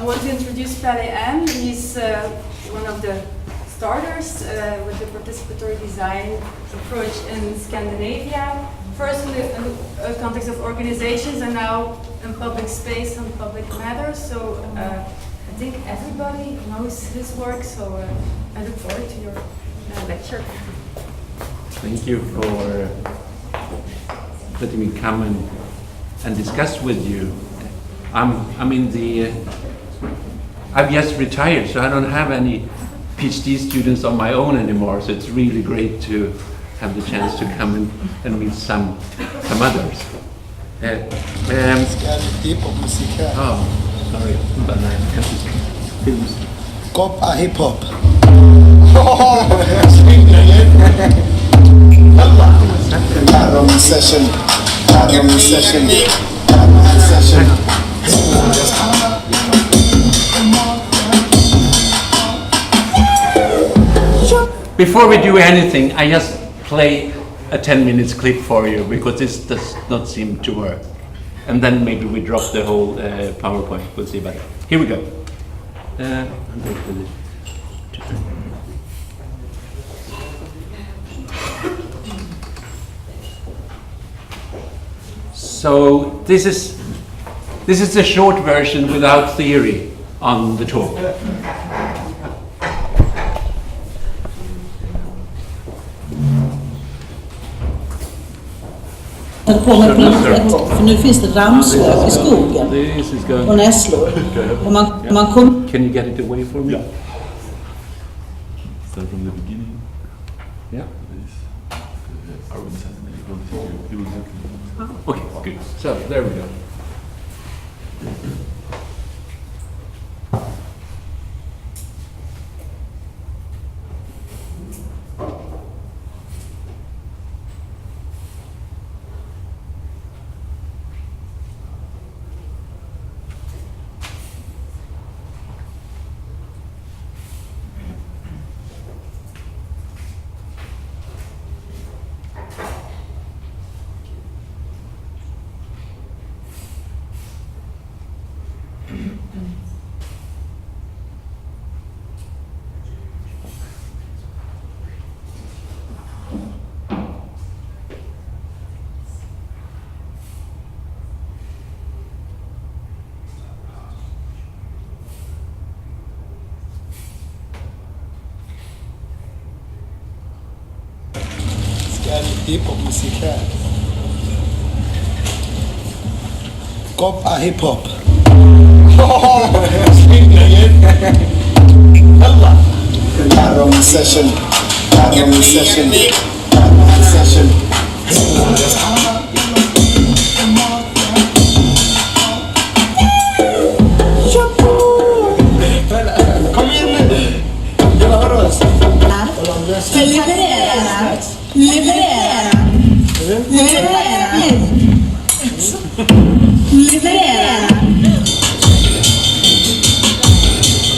I want to introduce Pelle Ehn. He's one of the starters with the participatory design approach in Scandinavia. First in the context of organizations and now in public space and public matters. So I think everybody knows his work, so I look forward to your lecture. Thank you for letting me come and discuss with you. I've just retired, so I don't have any PhD students of my own anymore, so it's really great to have the chance to come and meet some others. Oh, sorry, but I have to film. Skapa hiphop. Session. Before we do anything, I just play a 10 minutes clip for you because this does not seem to work. And then maybe we drop the whole PowerPoint, we'll see about it. Here we go. So this is the short version without theory on the talk. Att på med plantet, för nu finns det ramslöv i skogen och nässlor. Och man kom... Can you get it away for me? Yeah. Start from the beginning. Yeah. He will Okay, good. So there we go. Hiphop-musik här. Skapa hiphop. Session. Kom igen nu. Jag hör oss. Leverera.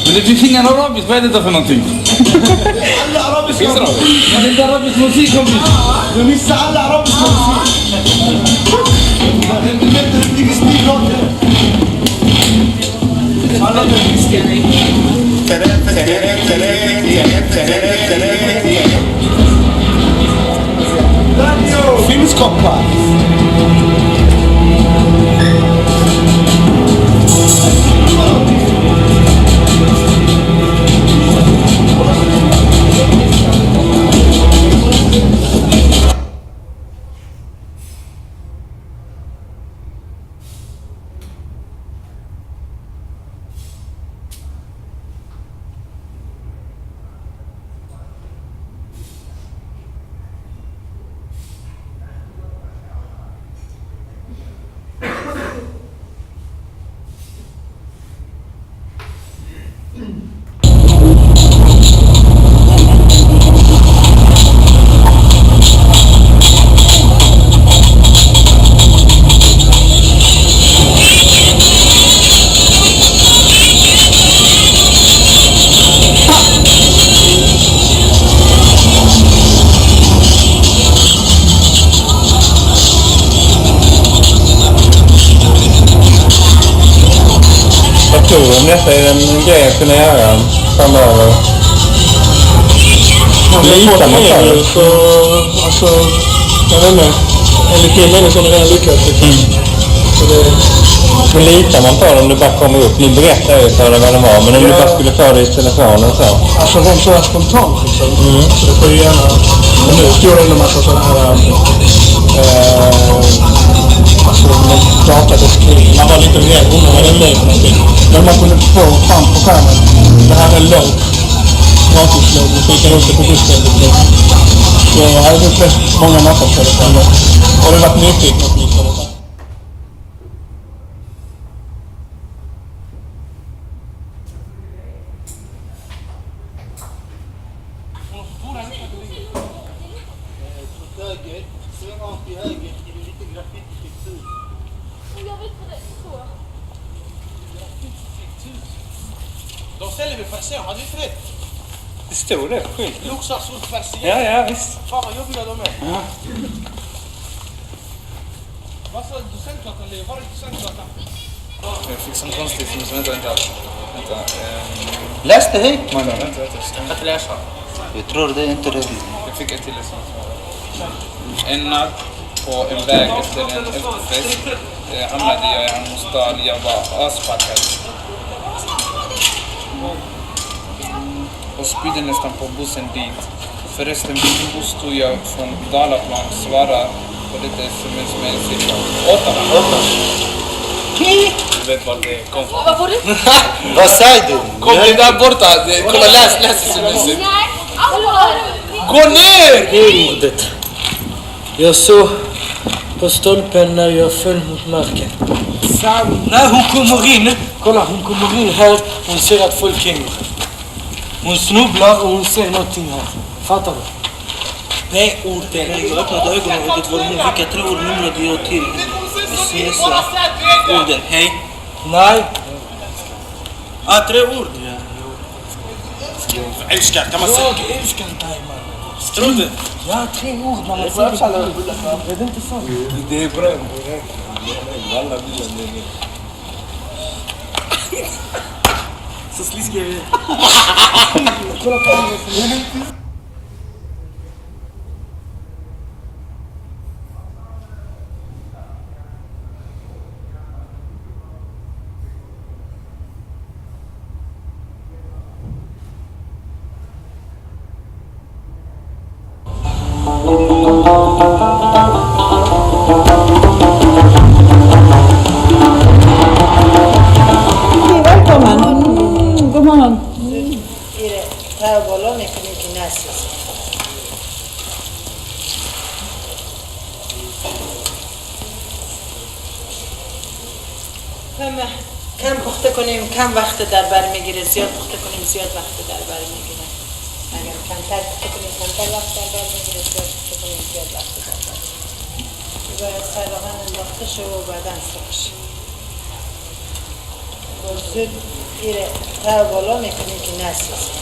Men det finns ingen arabisk, vad är detta för någonting? Alla arabiska musik. Men det är inte arabisk musik, kompis. Du missar alla arabiska musik. Du vet hur det blir stilrådde. Alla musiker. Filmskapare. detta är en grej att kunna göra framöver. Litar man på det? Så, alltså, jag vet inte. Enligt min mening så har det redan lyckats. Så det... Men litar man på det om det bara kommer upp? Nu berättar jag ju för dig vad det var, men om du bara skulle ta det i telefonen så. Alltså rent så spontant liksom. Så det får ju gärna... Men nu står det en massa sådana här... alltså man databeskrivning. Man var lite rädd om vad det är för någonting. Men man kunde få fram på skärmen. Det här är låg. Gratislåg. Och skickar upp det på disket. Så jag hade nog flest många mappar på det. Och det har varit nyfiken på det. De ställer vi persian, hade vi inte rätt? Det stod det, skit. Loxar, sult, persian. Ja, visst. Fan vad jobbiga de är. Ja. Vad sa du, sängklockan Leo? Var är sängklockan? Jag fick sån konstigt som vänta. Läs det högt mannen. Vänta. Jag kan inte läsa. Jag tror det är inte det. Jag fick ett till sånt. En natt på en väg efter en efterfest hamnade jag i en stad. Jag var aspackad. Och spydde nästan på bussen dit. Förresten, vilken buss tog jag från Dalaplan? Svara på detta sms med en siffra. 8. Du vet var det kom från. Vad får du? Vad säger du? Kom det där borta. Kolla, läs sms. Gå ner! Det är ordet. Jag såg på stolpen när jag föll mot marken. När hon kommer in, kolla hon kommer in här, hon ser att folk hänger. Hon snubblar och hon ser någonting här. Fattar du? Det är ordet. Jag öppnade ögonen och det var hon. Vilka 3 ord numrade jag till? Orden. Hej. Nej. 3 ord. Jag älskar, kan man säga? Jag älskar dig man. Tror du? Ja, 3 ord man. Är det inte sant? Det är bra. Så sliskar vi. كم وقت کنیم کم وقت در بر میگیره زیاد وقت کنیم زیاد وقت در بر میگیره اگر کمتر وقت کنیم کمتر وقت در بر میگیره زیاد وقت کنیم زیاد وقت در بر میگیره باید سرراهن انداخته شه و بعدن سرش با زود گیره تا بالا میکنیم که نسوزه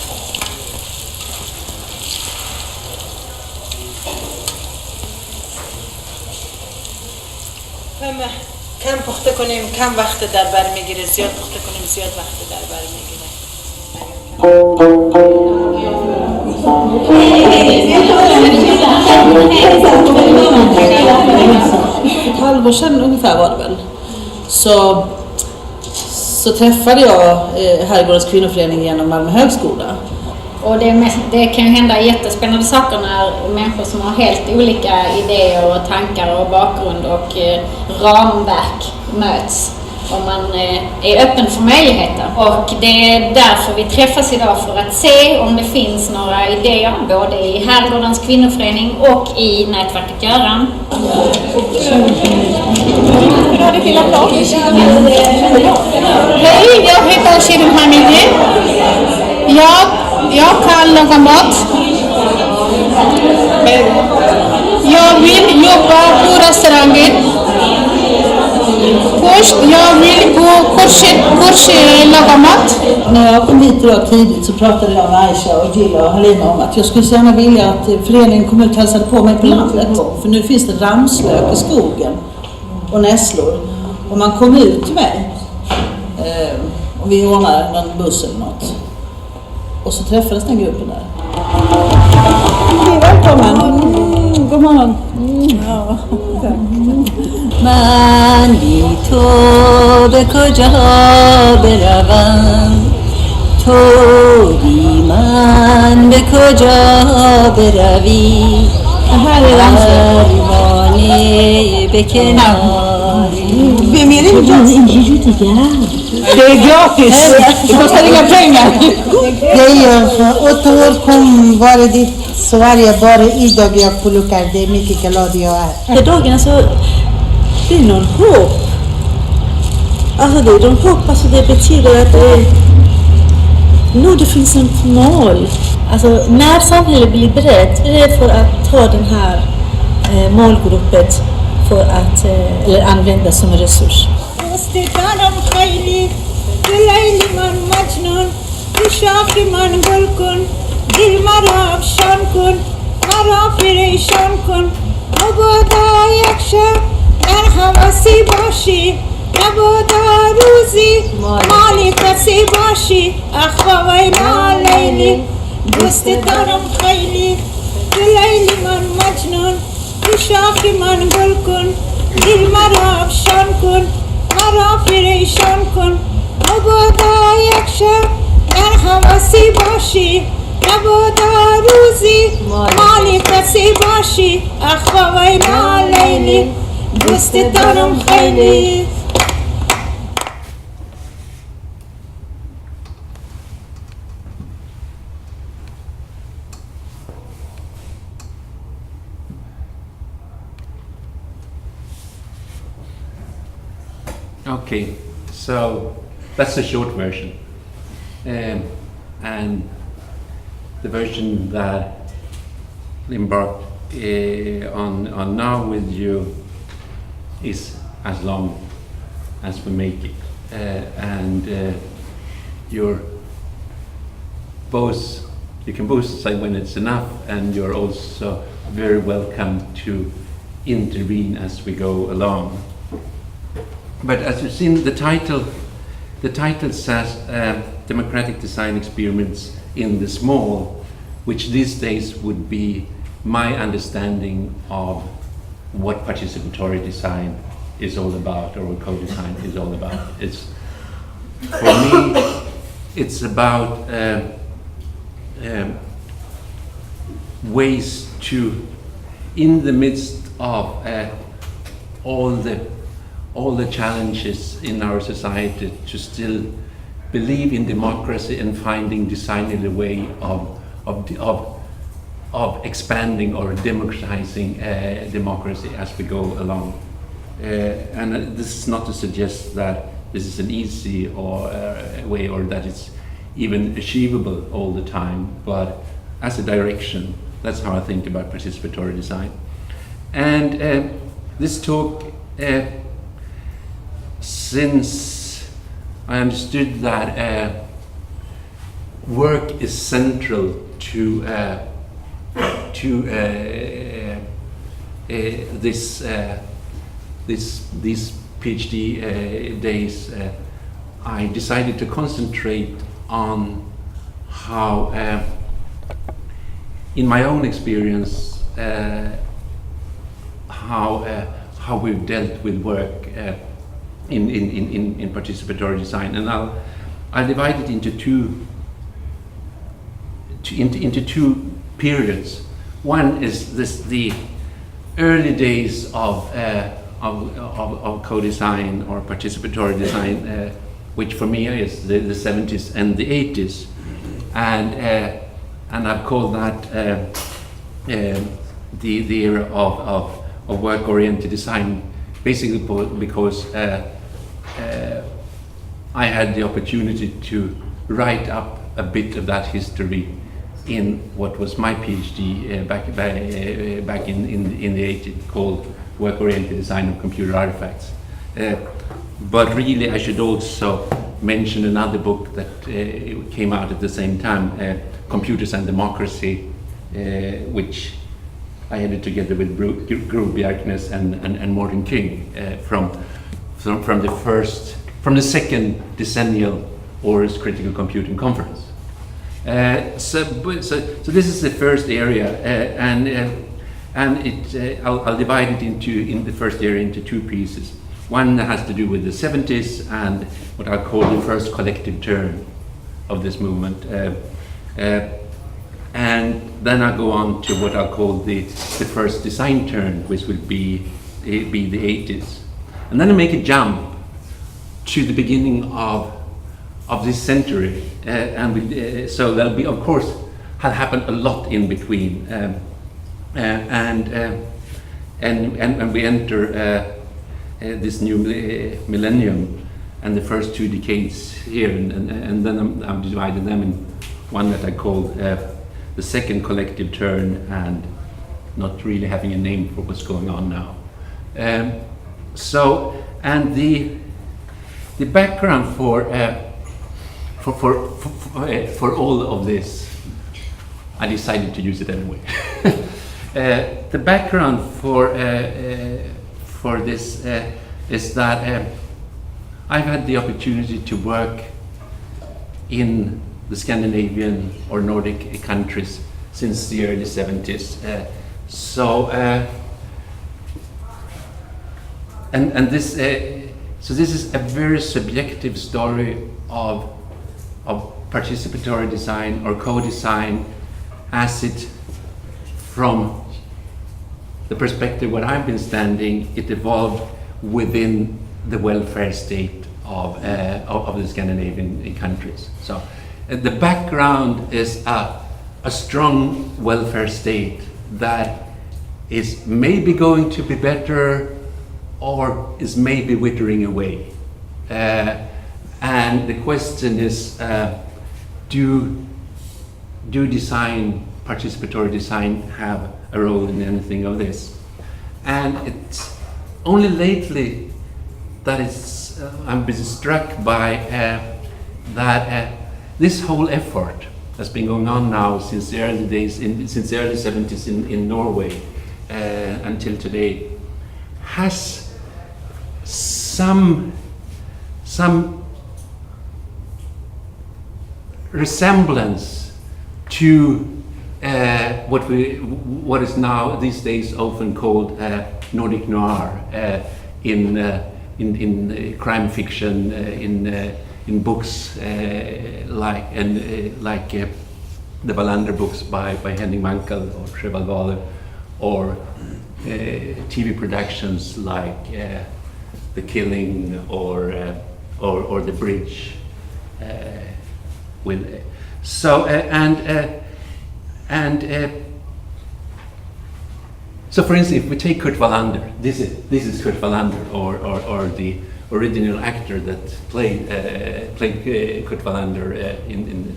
کم پخته کنیم کم وقت در بر میگیره زیاد پخته کنیم زیاد وقت در بر میگیره ett halvår sedan ungefär var det väl så träffade jag Herrgårdens kvinnoförening genom Malmö högskola. Och det kan ju hända jättespännande saker när människor som har helt olika idéer och tankar och bakgrund och ramverk möts. Och man är öppen för möjligheter. Och det är därför vi träffas idag, för att se om det finns några idéer både i Herrgårdens kvinnoförening och i nätverket Göran. Hej, jag heter Shirin Hamidi. Jag kan laga mat. Jag vill jobba på restaurangen. Först jag vill gå kurs laga mat. När jag kom hit idag tidigt så pratade jag med Aisha och Gilla och Halina om att jag skulle så gärna vilja att föreningen kom ut och hälsade på mig på landet. För nu finns det ramslök i skogen och nässlor. Och man kom ut till mig Och vi ordnade någon buss eller något. Och så träffades den gruppen där. Hej, välkommen! God morgon! Ja, tack. من بی تو به کجا بروم تو بی من به کجا بروی پروانه به کناری Vem är det? Det är gratis! Det kostar inga pengar! Det är 8 år kom var dit Sverige bara idag jag plockar. Det är mycket glad jag är. För dagarna så det är någon hopp. Alltså det är någon hopp, alltså det betyder att det finns en mål. Alltså när samhället blir beredd för att ta den här målgruppen för att eller använda som resurs. استدارم خیلی دلیلی من مجنون پیشاکی من گل کن دل مرا افشان کن مرا پریشان کن مبادا یک شب در حواسی باشی نبادا روزی مالی کسی باشی اخواینا لیلی دوست دارم خیلی دلیلی من مجنون پیشاکی من گل کن دل مرا افشان کن مرا پریشان کن مبادا یک شب در حواسی باشی نبادا روزی مالی کسی باشی اخواینا لیلی دوست دارم خیلی Okay, so that's the short version. And the version that I embarked on now with you is as long as we make it. You can both say when it's enough, and you're also very welcome to intervene as we go along. But as you've seen, the title says Democratic Design Experiments in the Small, which these days would be my understanding of what participatory design is all about, or what co-design is all about. For me, it's about ways to, in the midst of all the challenges in our society, to still believe in democracy and finding designed a way of expanding or democratizing democracy as we go along. And this is not to suggest that this is an easy way or that it's even achievable all the time, but as a direction, that's how I think about participatory design. And this talk, since I understood that work is central to these PhD days, I decided to concentrate on how, in my own experience, how we've dealt with work in participatory design, and I'll divide it into two periods. One is the early days of co-design or participatory design, which for me is the 70s and the 80s, and I've called that the era of work-oriented design, basically because I had the opportunity to write up a bit of that history in what was my PhD back in the 80s, called Work-Oriented Design of Computer Artifacts. But really I should also mention another book that came out at the same time, Computers and Democracy, which I edited together with Gro Bjerknes and Morten King from the second decennial Århus Critical Computing Conference. So this is the first area, and I'll divide it in the first area into two pieces. One that has to do with the 70s and what I call the first collective turn of this movement. And then I'll go on to what I'll call the first design turn, which will be the 80s. And then I make a jump to the beginning of this century. So there'll be, of course, have happened a lot in between. And we enter this new millennium and the first 2 decades here, and then I'm dividing them in one that I call the second collective turn, and not really having a name for what's going on now. And the background for all of this, I decided to use it anyway. The background for this is that I've had the opportunity to work in the Scandinavian or Nordic countries since the early 70s. So this is a very subjective story of participatory design or co-design, as it, from the perspective where I've been standing, it evolved within the welfare state of the Scandinavian countries. So the background is a strong welfare state that is maybe going to be better or is maybe withering away. And the question is, do design, participatory design, have a role in anything of this? And it's only lately that I'm been struck by that this whole effort that's been going on now since the early days, since the early 70s in Norway until today, has some resemblance to what is now these days often called Nordic noir in crime fiction, in books like the Wallander books by Henning Mankell or Sjöwall Wahlöö, or TV productions like The Killing or The Bridge. So, for instance, if we take Kurt Wallander, this is Kurt Wallander, or the original actor that played Kurt Wallander in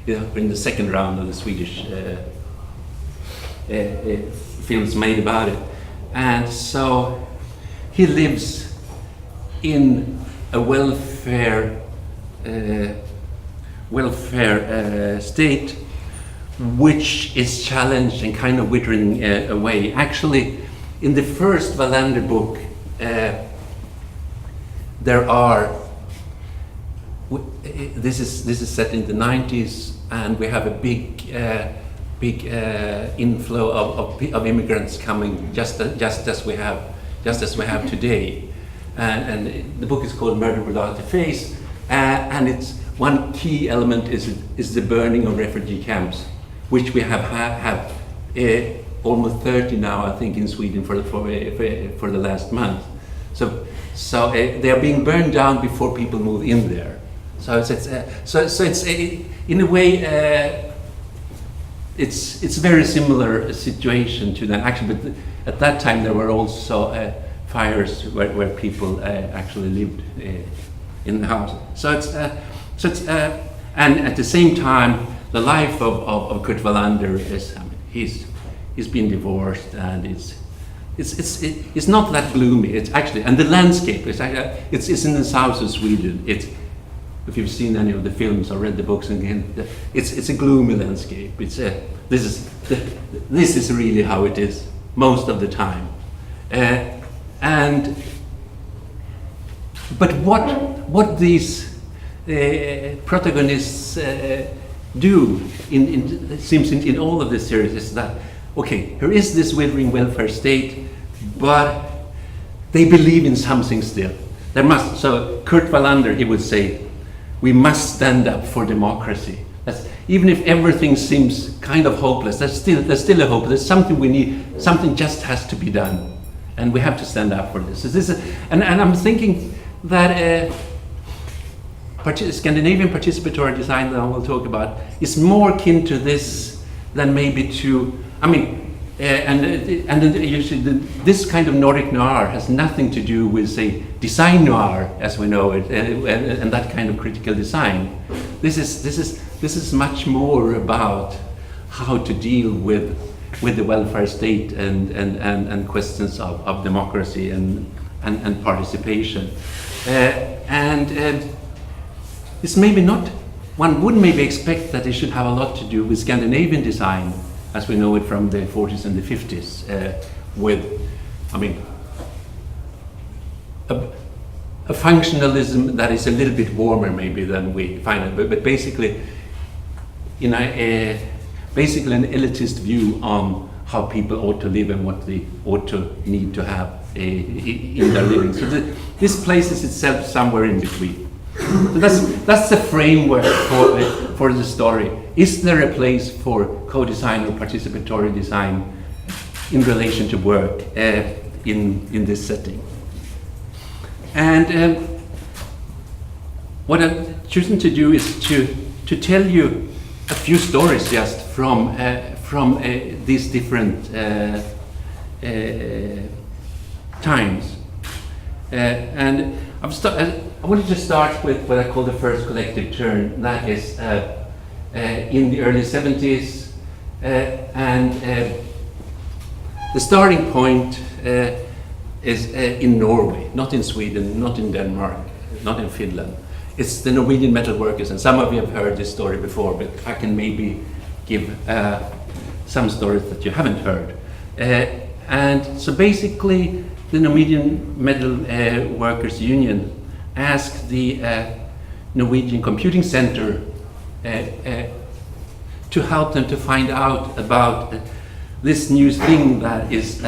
the second round of the Swedish films made about it. And so he lives in a welfare state which is challenged and kind of withering away. Actually, in the first Wallander book, there are. This is set in the 90s, and we have a big inflow of immigrants coming, just as we have today. And the book is called Murder Without a Face, and it's one key element is the burning of refugee camps, which we have almost 30 now, I think, in Sweden for the last month. So they are being burned down before people move in there. So it's in a way it's a very similar situation to that. Actually, but at that time there were also fires where people actually lived in the house. So it's and at the same time, the life of Kurt Wallander is, he's been divorced, and it's not that gloomy. It's actually, and the landscape is it's in the south of Sweden. If you've seen any of the films or read the books, again, it's a gloomy landscape. This is really how it is most of the time. But what these protagonists do, it seems in all of this series, is that, okay, here is this withering welfare state, but they believe in something still. There must, so Kurt Wallander, he would say, we must stand up for democracy. Even if everything seems kind of hopeless, there's still a hope. There's something we need, something just has to be done. And we have to stand up for this. And I'm thinking that Scandinavian participatory design that I will talk about is more akin to this than maybe to, I mean, usually this kind of Nordic noir has nothing to do with, say, design noir as we know it, and that kind of critical design. This is much more about how to deal with the welfare state and questions of democracy and participation. It's maybe not, one would maybe expect that it should have a lot to do with Scandinavian design as we know it from the 40s and the 50s, with, I mean, a functionalism that is a little bit warmer maybe than we find it, but basically, basically an elitist view on how people ought to live and what they ought to need to have in their living. So this places itself somewhere in between. So that's the framework for the story. Is there a place for co-design or participatory design in relation to work in this setting? And what I've chosen to do is to tell you a few stories just from these different times. And I wanted to start with what I call the first collective turn. That is in the early 70s, and the starting point is in Norway, not in Sweden, not in Denmark, not in Finland. It's the Norwegian metal workers, and some of you have heard this story before, but I can maybe give some stories that you haven't heard. And so basically, the Norwegian Metal Workers Union asked the Norwegian Computing Center to help them to find out about this new thing that is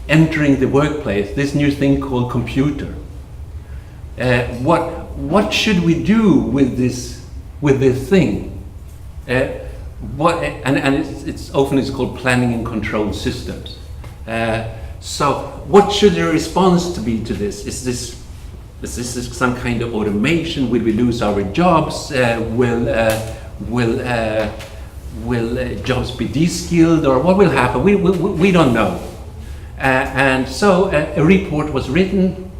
entering the workplace, this new thing called computer. What should we do with this thing? It's often called planning and control systems. So what should the response to be to this? Is this some kind of automation? Will we lose our jobs? Will jobs be de-skilled, or what will happen? We don't know. And so a report was written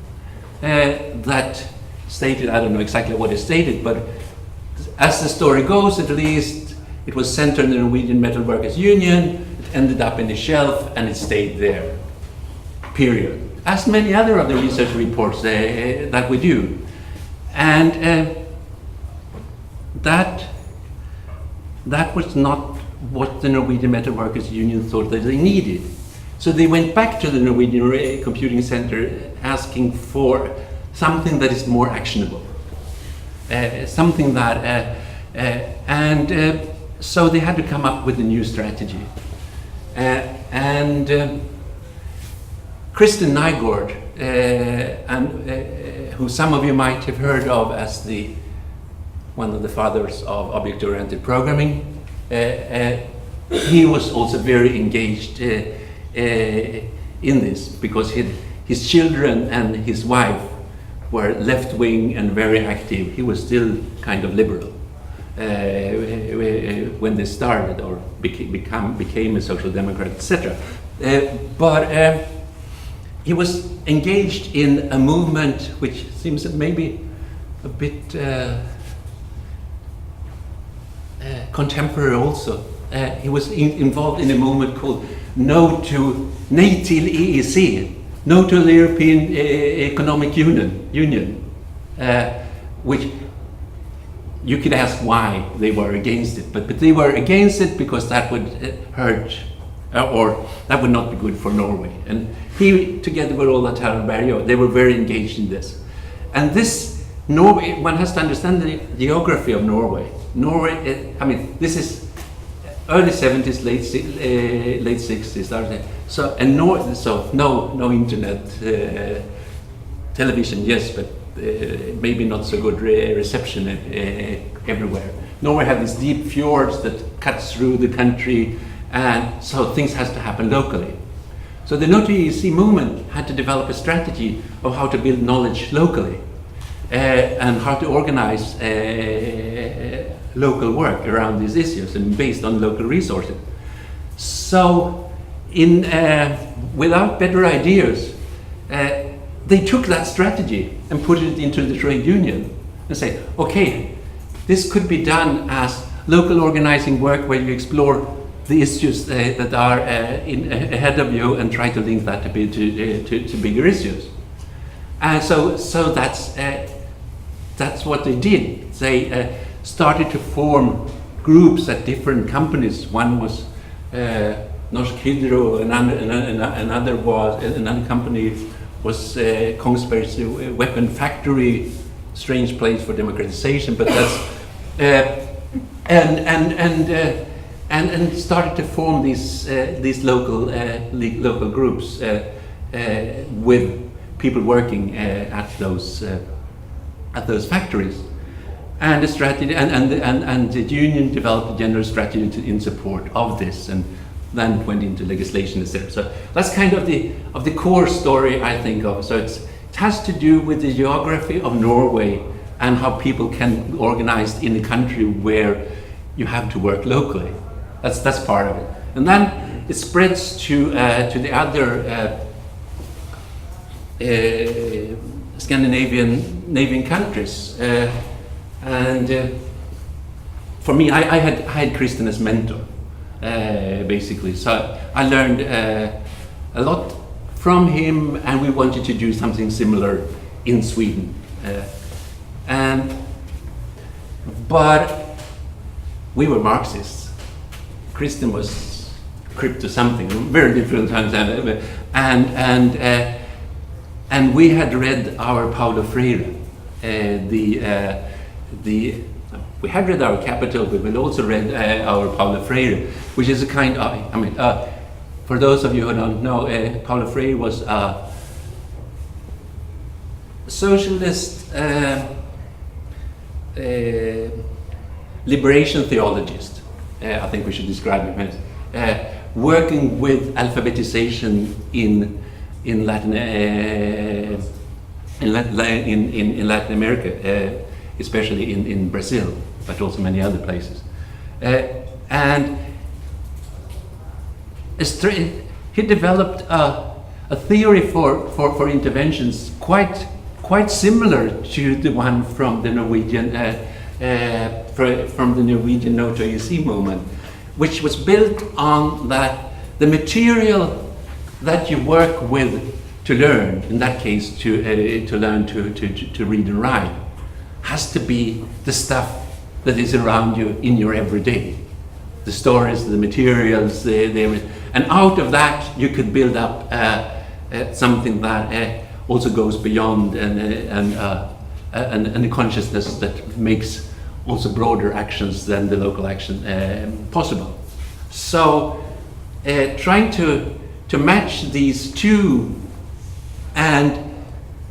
that stated, I don't know exactly what it stated, but as the story goes, at least, it was sent to the Norwegian Metal Workers Union, it ended up in the shelf, and it stayed there. Period. As many other of the research reports that we do. And that was not what the Norwegian Metal Workers Union thought that they needed. So they went back to the Norwegian Computing Center asking for something that is more actionable. Something that, so they had to come up with a new strategy. Kristen Nygaard, who some of you might have heard of as one of the fathers of object-oriented programming, he was also very engaged in this because his children and his wife were left-wing and very active. He was still kind of liberal when they started or became a social democrat, etc. But he was engaged in a movement which seems maybe a bit contemporary also. He was involved in a movement called Nej till EEC, No to the European Economic Union, which you could ask why they were against it, but they were against it because that would hurt, or that would not be good for Norway. And he, together with Ola Taro Bergö, they were very engaged in this. And this Norway, one has to understand the geography of Norway. Norway, I mean, this is early 70s, late 60s. So, and so no internet, television, yes, but maybe not so good reception everywhere. Norway had these deep fjords that cuts through the country, and so things has to happen locally. So the No-TEC movement had to develop a strategy of how to build knowledge locally and how to organize local work around these issues and based on local resources. So without better ideas, they took that strategy and put it into the trade union and say, okay, this could be done as local organizing work where you explore the issues that are ahead of you and try to link that to bigger issues. And so that's what they did. They started to form groups at different companies. One was Norsk Hydro, another company was Kongsberg's weapon factory, strange place for democratization, but that's and started to form these local groups with people working at those factories, and the strategy and the union developed a general strategy in support of this, and then went into legislation, etc. So that's kind of the core story I think of. So it has to do with the geography of Norway and how people can organize in a country where you have to work locally. That's part of it, and then it spreads to the other Scandinavian countries, and for me, I had Christian as mentor, basically. So I learned a lot from him, and we wanted to do something similar in Sweden, but we were Marxists. Christian was crypto something, very different times, and we had read our Paulo Freire, we had read our Capital, but we also read our Paulo Freire, which is a kind of, for those of you who don't know, Paulo Freire was a socialist liberation theologist. I think we should describe him as working with alphabetization in Latin America, especially in Brazil, but also many other places. And he developed a theory for interventions quite similar to the one from the Norwegian No-TEC movement, which was built on that the material that you work with to learn, in that case to learn to read and write, has to be the stuff that is around you in your everyday. The stories, the materials, and out of that you could build up something that also goes beyond and a consciousness that makes also broader actions than the local action possible. So trying to match these two, and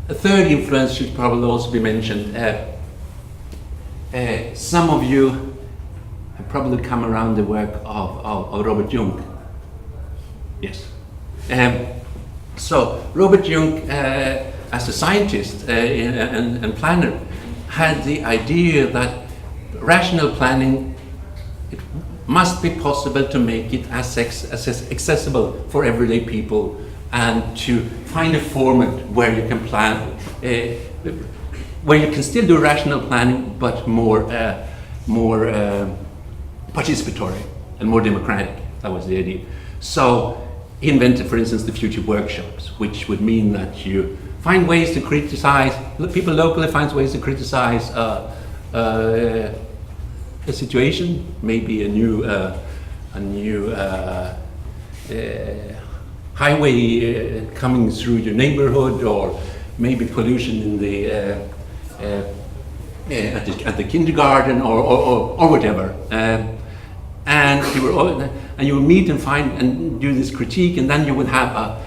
a third influence should probably also be mentioned. Some of you have probably come around the work of Robert Jung. Yes. So Robert Jung, as a scientist and planner, had the idea that rational planning, it must be possible to make it as accessible for everyday people, and to find a format where you can plan, where you can still do rational planning, but more participatory and more democratic. That was the idea. So he invented, for instance, the future workshops, which would mean that you find ways to criticize, people locally find ways to criticize a situation, maybe a new highway coming through your neighborhood, or maybe pollution in the at the kindergarten or whatever. And you will meet and find and do this critique, and then you will have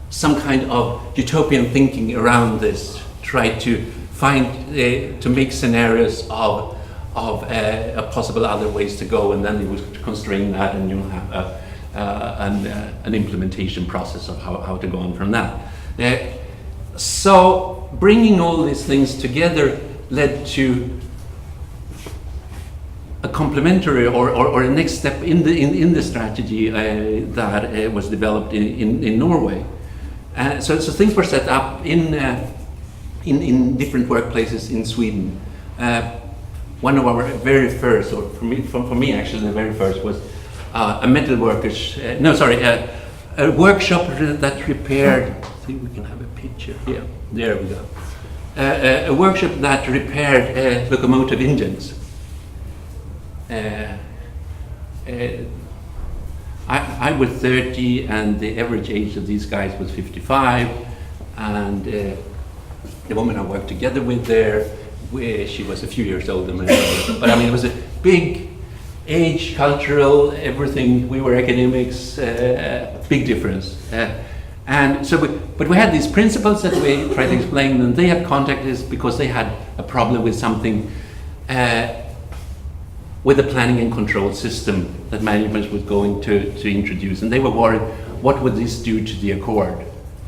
some kind of utopian thinking around this. Try to find to make scenarios of possible other ways to go, and then you will constrain that, and you'll have an implementation process of how to go on from that. So bringing all these things together led to a complementary or a next step in the strategy that was developed in Norway. So things were set up in different workplaces in Sweden. One of our very first, or for me actually the very first, was a metal workers. A workshop that repaired. I think we can have a picture here. There we go. A workshop that repaired locomotive engines. I was 30, and the average age of these guys was 55, and the woman I worked together with there, she was a few years older than me, but I mean it was a big age, cultural, everything. We were academics, big difference. And so, but we had these principles that we tried to explain, and they had contacted us because they had a problem with something with the planning and control system that management was going to introduce, and they were worried, what would this do to the accord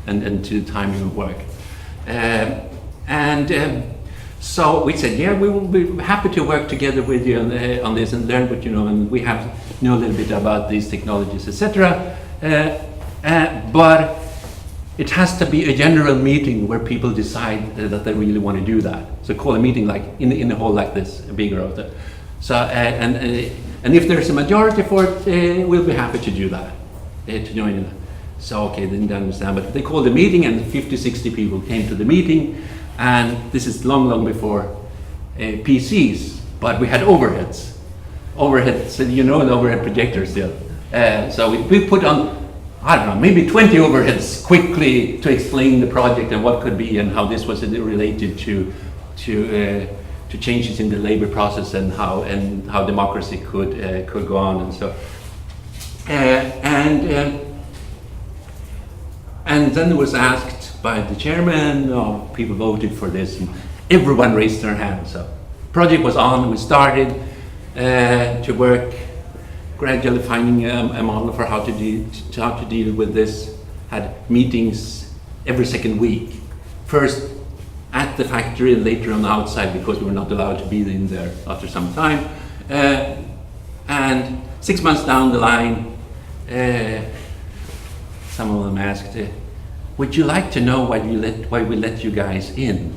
and to the timing of work? So we said, yeah, we will be happy to work together with you on this and learn what you know, and we have know a little bit about these technologies, etc. But it has to be a general meeting where people decide that they really want to do that. So call a meeting like in a hall like this, bigger of the. So and if there's a majority for it, we'll be happy to do that, to join in. So okay, they didn't understand, but they called a meeting, and 50, 60 people came to the meeting, and this is long before PCs, but we had overheads, so you know, an overhead projector still. So we put on, I don't know, maybe 20 overheads quickly to explain the project and what could be and how this was related to changes in the labor process and how democracy could go on and so. And then it was asked by the chairman, people voted for this, and everyone raised their hand. So project was on, we started to work, gradually finding a model for how to deal with this. Had meetings every second week, first at the factory and later on outside, because we were not allowed to be in there after some time. And 6 months down the line, some of them asked, would you like to know why we let you guys in?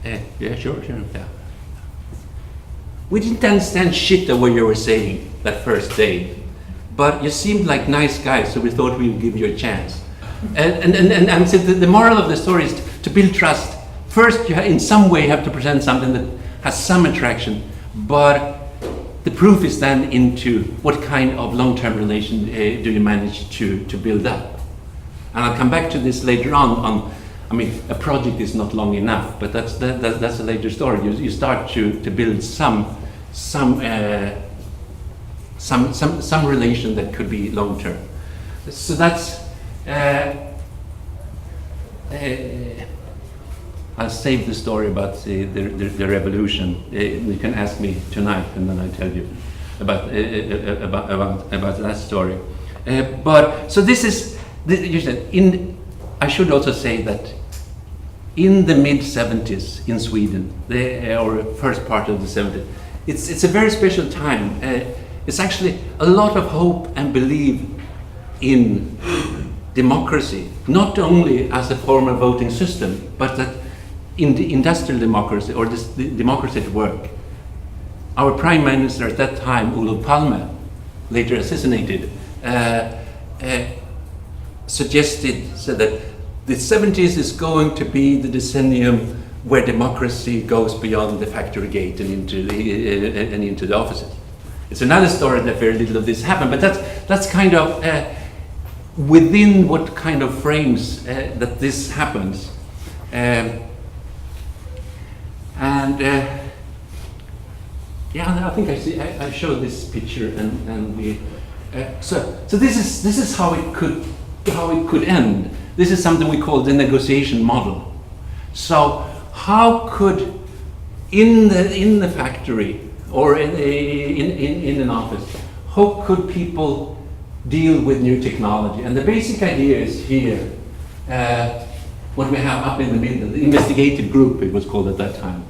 Yeah, sure, yeah. We didn't understand shit of what you were saying that first day, but you seemed like nice guys, so we thought we would give you a chance. And so the moral of the story is to build trust. First, you in some way have to present something that has some attraction, but the proof is then into what kind of long-term relation do you manage to build up. And I'll come back to this later on. I mean, a project is not long enough, but that's a later story. You start to build some relation that could be long-term. So that's. I'll save the story about the revolution. You can ask me tonight, and then I'll tell you about that story. But so this is. You said I should also say that in the mid-70s in Sweden, or first part of the 70s, it's a very special time. It's actually a lot of hope and belief in democracy, not only as a form of voting system, but that in the industrial democracy, or the democracy at work. Our prime minister at that time, Olof Palme, later assassinated, suggested so that the 70s is going to be the decennium where democracy goes beyond the factory gate and into the offices. It's another story that very little of this happened, but that's kind of within what kind of frames that this happens. And And yeah, I think I showed this picture, and we. So this is how it could end. This is something we call the negotiation model. So how could in the factory or in an office, how could people deal with new technology? And the basic idea is here. What we have up in the middle, the investigative group, it was called at that time.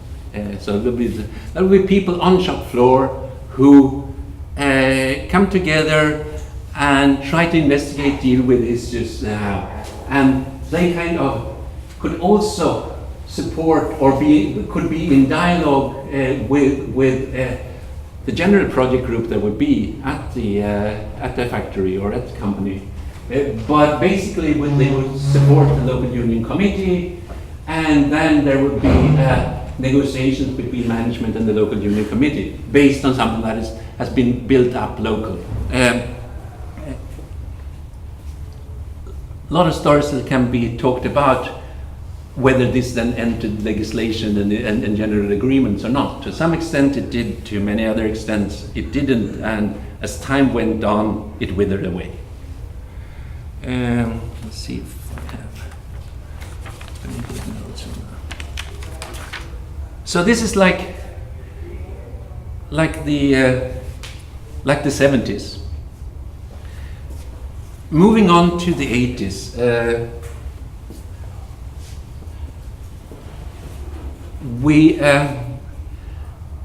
So there will be people on shop floor who come together and try to investigate, deal with issues, and they kind of could also support or could be in dialogue with the general project group that would be at the factory or at the company. But basically, they would support the local union committee, and then there would be negotiations between management and the local union committee based on something that has been built up locally. A lot of stories that can be talked about whether this then entered legislation and general agreements or not. To some extent it did, to many other extents it didn't, and as time went on it withered away. Let's see if I have any good notes on that. So this is like the 70s. Moving on to the 80s,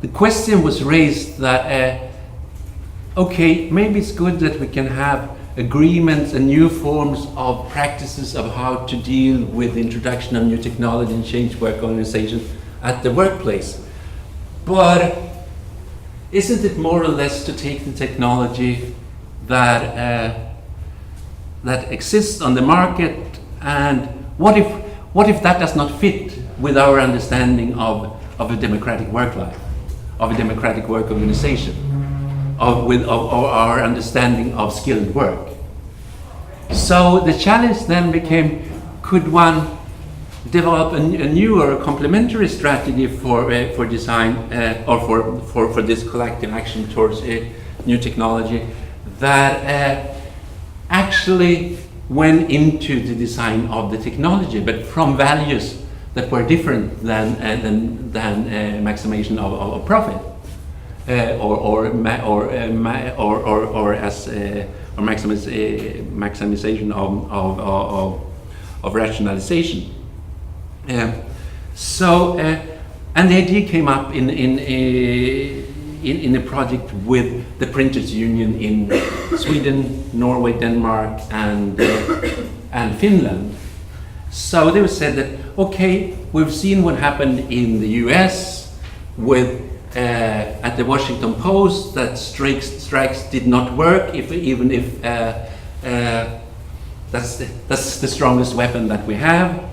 the question was raised that okay, maybe it's good that we can have agreements and new forms of practices of how to deal with the introduction of new technology and change work organization at the workplace. But isn't it more or less to take the technology that exists on the market, and what if that does not fit with our understanding of a democratic work life, of a democratic work organization, of our understanding of skilled work? So the challenge then became, could one develop a new or a complementary strategy for design or for this collective action towards new technology that actually went into the design of the technology, but from values that were different than maximization of profit, maximization of rationalisation. And the idea came up in a project with the printers union in Sweden, Norway, Denmark, and Finland. So they said that, okay, we've seen what happened in the US with at the Washington Post, that strikes did not work, even if that's the strongest weapon that we have.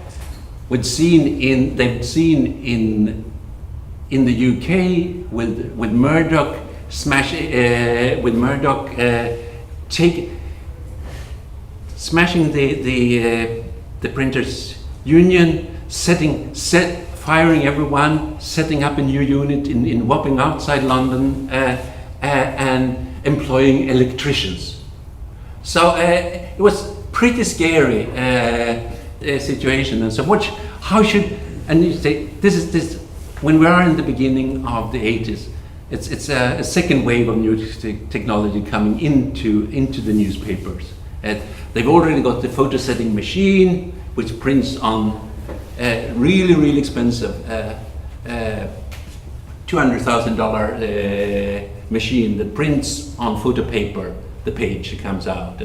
They've seen in the UK with Murdoch smashing the printers union, firing everyone, setting up a new unit in Wapping outside London, and employing electricians. So it was pretty scary situation. And so how should, and you say this when we are in the beginning of the 80s, it's a second wave of new technology coming into the newspapers. They've already got the photo setting machine, which prints on really expensive $200,000 machine that prints on photo paper the page that comes out,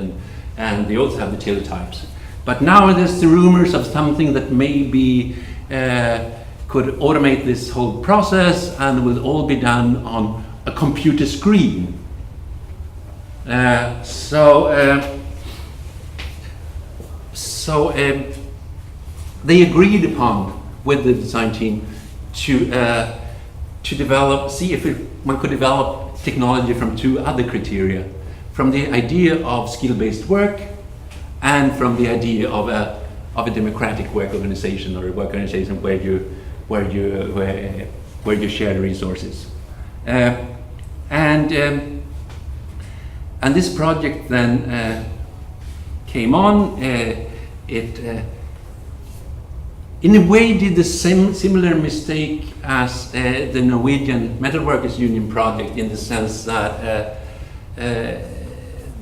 and they also have the teletypes. But now there's the rumors of something that maybe could automate this whole process and will all be done on a computer screen. They agreed upon with the design team to develop, see if one could develop technology from two other criteria, from the idea of skill-based work and from the idea of a democratic work organization, or a work organization where where you share the resources. And this project then came on. It in a way did the similar mistake as the Norwegian Metalworkers Union project, in the sense that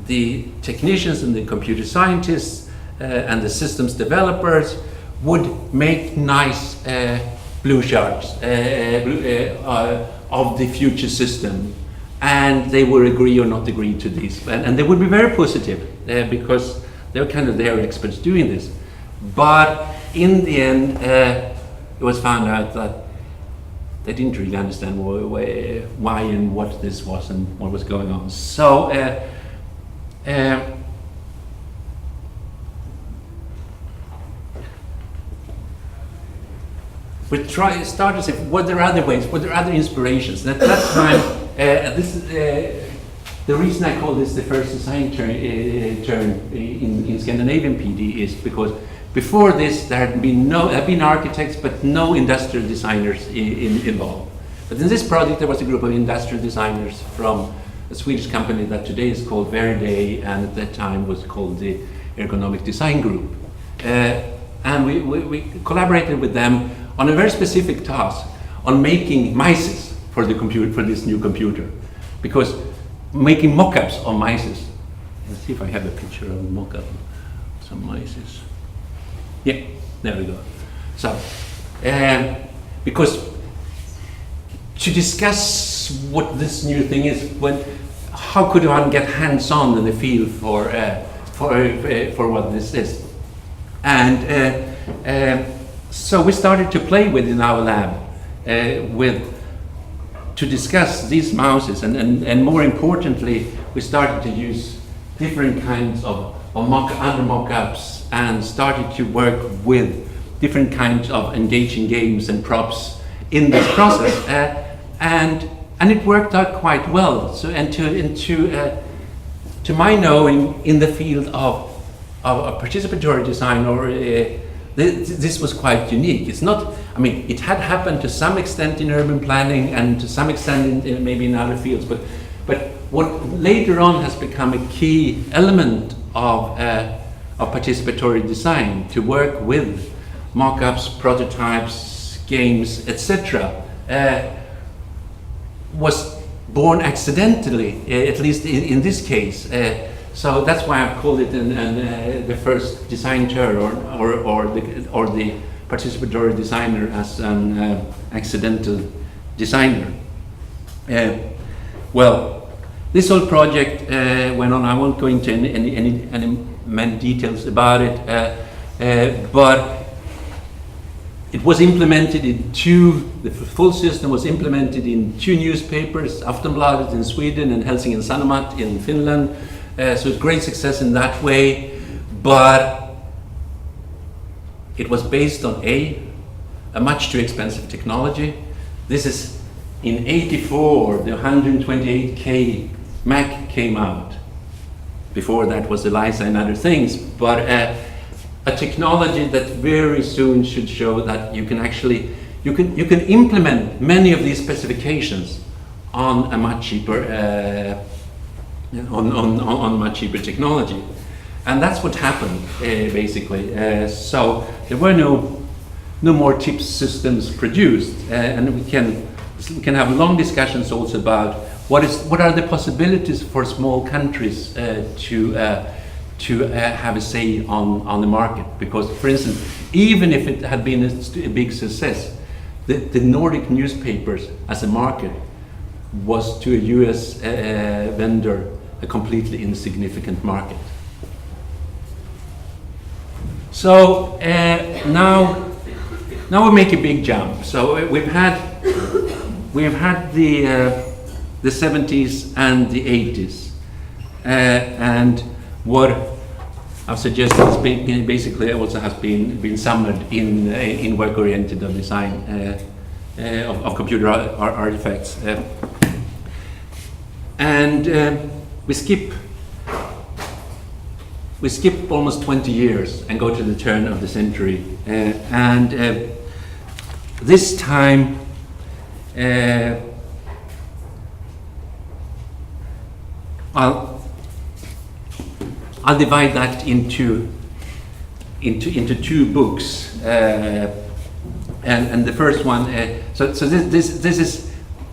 the technicians and the computer scientists and the systems developers would make nice blue charts of the future system, and they would agree or not agree to these, and they would be very positive because they were kind of their experts doing this. But in the end, it was found out that they didn't really understand why and what this was and what was going on. So we started to say, were there other ways? Were there other inspirations? And at that time, this is the reason I call this the first design turn in Scandinavian PD is because before this there had been architects, but no industrial designers involved. But in this project there was a group of industrial designers from a Swedish company that today is called Verde, and at that time was called the Ergonomic Design Group. And we collaborated with them on a very specific task, on making mices for the computer, for this new computer, because making mock-ups of mices. Let's see if I have a picture of a mock-up of some mices. Yeah, there we go. So, because to discuss what this new thing is, how could one get hands-on in the field for what this is? And so we started to play with in our lab to discuss these mouses, and more importantly, we started to use different kinds of mock-ups and started to work with different kinds of engaging games and props in this process, and it worked out quite well. So, and to my knowing, in the field of participatory design, or this was quite unique. It's not, I mean, it had happened to some extent in urban planning and to some extent maybe in other fields, but what later on has become a key element of participatory design, to work with mock-ups, prototypes, games, etc., was born accidentally, at least in this case. So that's why I've called it the first design turn, or the participatory designer as an accidental designer. Well, this whole project went on. I won't go into any many details about it, but it was implemented in the full system was implemented in 2 newspapers, Aftonbladet in Sweden and Helsingin Sanomat in Finland. So it's great success in that way, but it was based on a much too expensive technology. This is in '84, the 128K Mac came out. Before that was ELIZA and other things, but a technology that very soon should show that you can actually you can implement many of these specifications on a much cheaper on much cheaper technology, and that's what happened basically. So there were no more TIP systems produced, and we can have long discussions also about what are the possibilities for small countries to have a say on the market. Because, for instance, even if it had been a big success, the Nordic newspapers as a market was to a US vendor a completely insignificant market. So now we make a big jump. So we've had the 70s and the 80s, and what I've suggested is basically also has been summed in work-oriented design of computer artifacts, and we skip almost 20 years and go to the turn of the century, and this time I'll divide that into two books, and the first one. So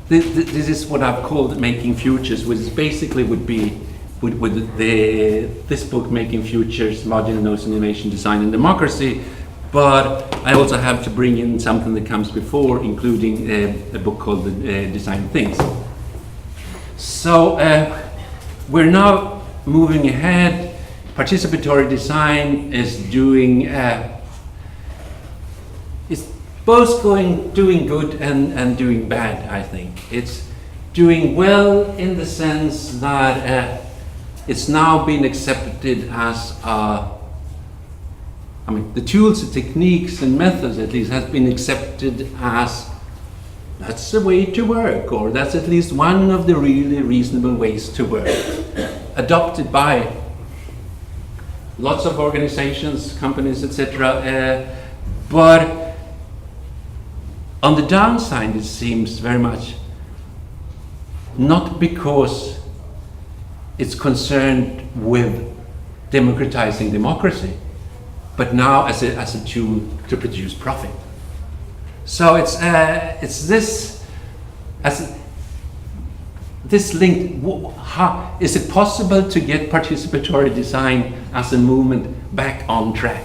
this is what I've called Making Futures, which basically would be this book, Making Futures: Marginal Notion, Innovation, Design, and Democracy. But I also have to bring in something that comes before, including a book called Design Things. So we're now moving ahead. Participatory design is doing, it's both doing good and doing bad, I think. It's doing well in the sense that it's now been accepted as the tools and techniques and methods at least has been accepted as that's the way to work, or that's at least one of the really reasonable ways to work, adopted by lots of organizations, companies, etc. But on the downside, it seems very much not because it's concerned with democratizing democracy, but now as a tool to produce profit. So it's this link. How is it possible to get participatory design as a movement back on track,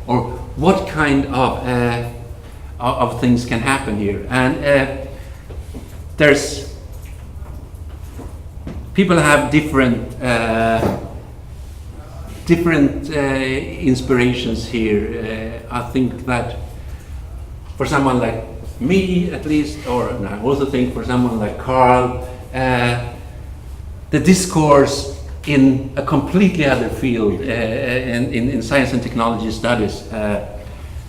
or what kind of things can happen here? And there's people have different inspirations here. I think that for someone like me, at least, or I also think for someone like Carl, the discourse in a completely other field, in science and technology studies,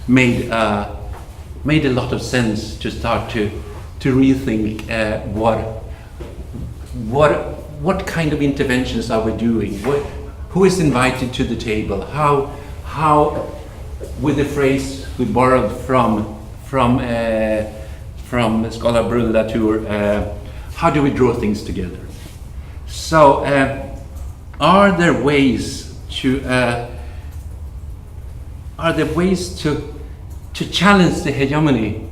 made a lot of sense to start to rethink what kind of interventions are we doing? Who is invited to the table? How with the phrase we borrowed from Scholar Brun Latour, how do we draw things together? So, are there ways to challenge the hegemony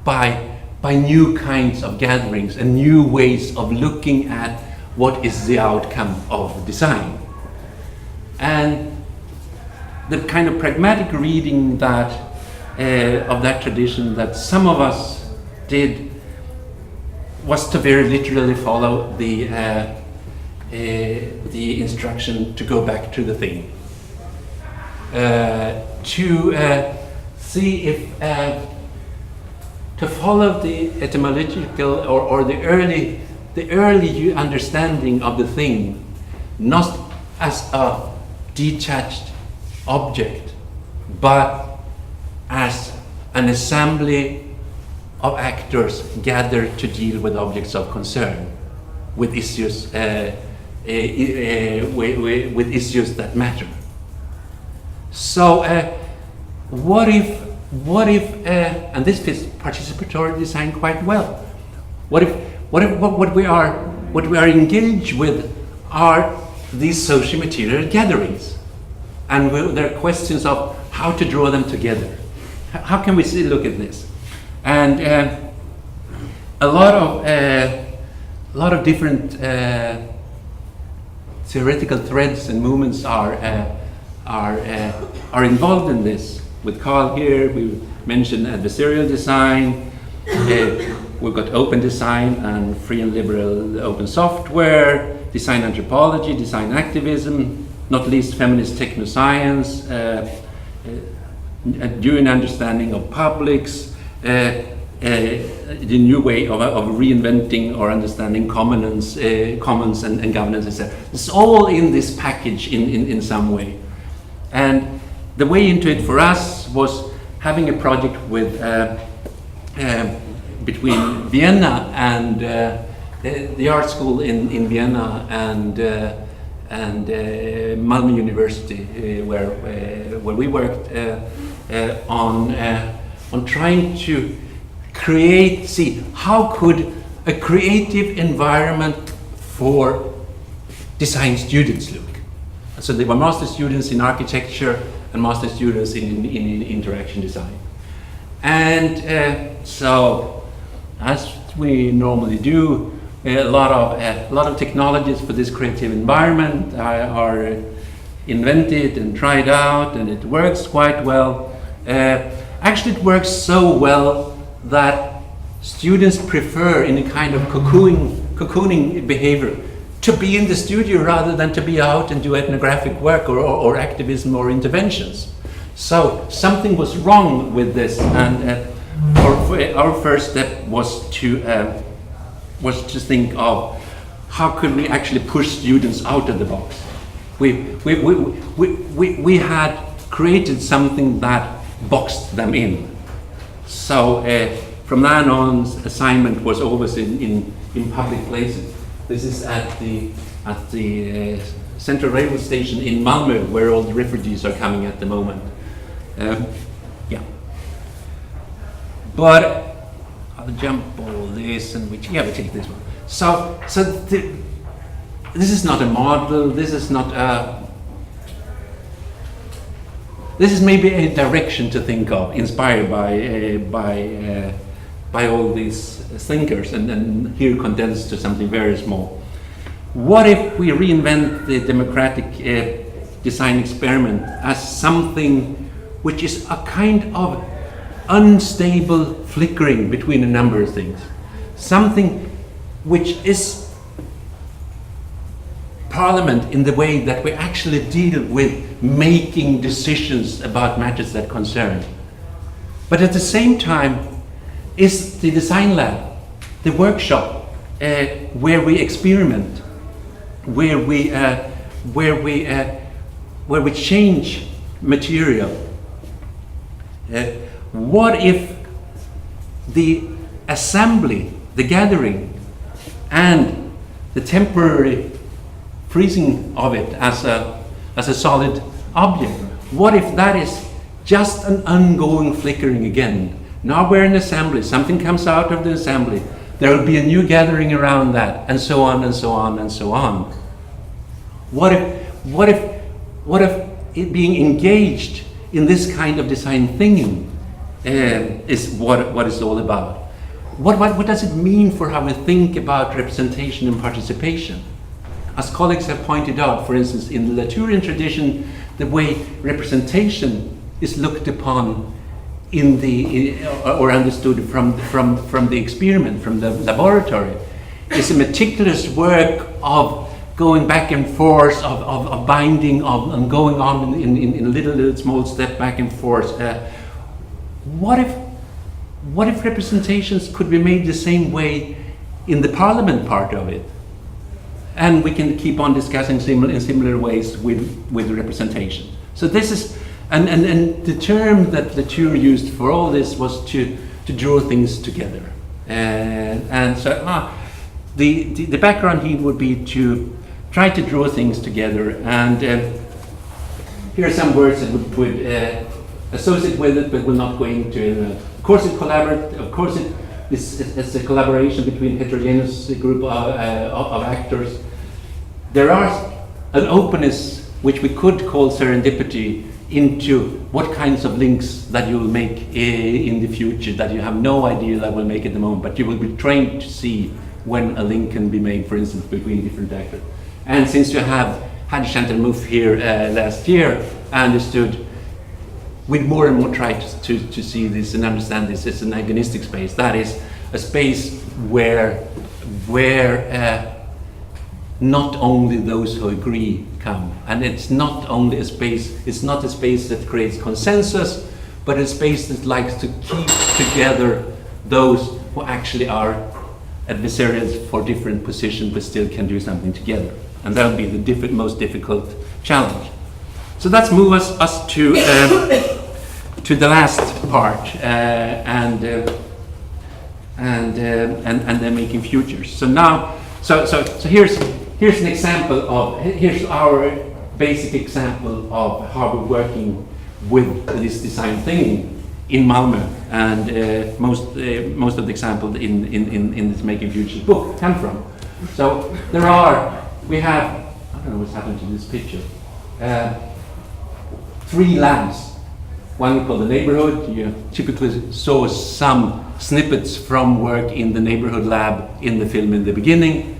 by new kinds of gatherings and new ways of looking at what is the outcome of design? And the kind of pragmatic reading that of that tradition that some of us did was to very literally follow the instruction to go back to the thing, to see if to follow the etymological or the early understanding of the thing, not as a detached object, but as an assembly of actors gathered to deal with objects of concern, with issues with issues that matter. So, what if, and this fits participatory design quite well. What we are engaged with are these social material gatherings, and there are questions of how to draw them together. How can we look at this? And a lot of different theoretical threads and movements are involved in this. With Carl here, we mentioned adversarial design. We've got open design and free and liberal open software, design anthropology, design activism, not least feminist technoscience, a new understanding of publics, the new way of reinventing or understanding commons and governance, etc. It's all in this package in some way. And the way into it for us was having a project with between Vienna and the art school in Vienna and Malmö University, where we worked on trying to see how could a creative environment for design students look. So they were master students in architecture and master students in interaction design. And so, as we normally do, a lot of technologies for this creative environment are invented and tried out, and it works quite well. Actually, it works so well that students prefer, in a kind of cocooning behavior, to be in the studio rather than to be out and do ethnographic work or activism or interventions. So something was wrong with this, and our first step was to think of how could we actually push students out of the box. We had created something that boxed them in. So from then on, assignment was always in public places. This is at the Central Railway Station in Malmö, where all the refugees are coming at the moment. Yeah. But I'll jump all this and we take this one. So this is not a model. This is not a. This is maybe a direction to think of, inspired by all these thinkers, and then here condensed to something very small. What if we reinvent the democratic design experiment as something which is a kind of unstable flickering between a number of things? Something which is parliament in the way that we actually deal with making decisions about matters that concern. But at the same time, is the design lab, the workshop, where we experiment, where we change material. What if the assembly, the gathering, and the temporary freezing of it as a solid object, what if that is just an ongoing flickering again? Now we're in assembly, something comes out of the assembly, there will be a new gathering around that, and so on and so on and so on. What if it being engaged in this kind of design thinking is what it's all about? What does it mean for how we think about representation and participation? As colleagues have pointed out, for instance, in the Latourian tradition, the way representation is looked upon or understood from the experiment, from the laboratory, is a meticulous work of going back and forth, of binding, and going on in little small step back and forth. What if representations could be made the same way in the parliament part of it? And we can keep on discussing in similar ways with representation. So this is, and the term that Latour used for all this was to draw things together. And so the background here would be to try to draw things together. And here are some words that would associate with it, but will not go into it. Of course, it's a collaboration between heterogeneous group of actors. There are an openness which we could call serendipity into what kinds of links that you will make in the future that you have no idea that will make at the moment, but you will be trained to see when a link can be made, for instance, between different actors. And since you have had Chantal Mouffe here last year, I understood we'd more and more try to see this and understand this as an agonistic space. That is a space where not only those who agree come, and it's not only a space, it's not a space that creates consensus, but a space that likes to keep together those who actually are adversaries for different positions but still can do something together. And that'll be the most difficult challenge. So let's move us to the last part, and then making futures. So now, so here's an example of, here's our basic example of how we're working with this design thinking. in Malmö, and most of the examples in this Making Futures book come from. So we have, I don't know what's happened to this picture, 3 labs. One we call the neighborhood. You typically saw some snippets from work in the neighborhood lab in the film in the beginning.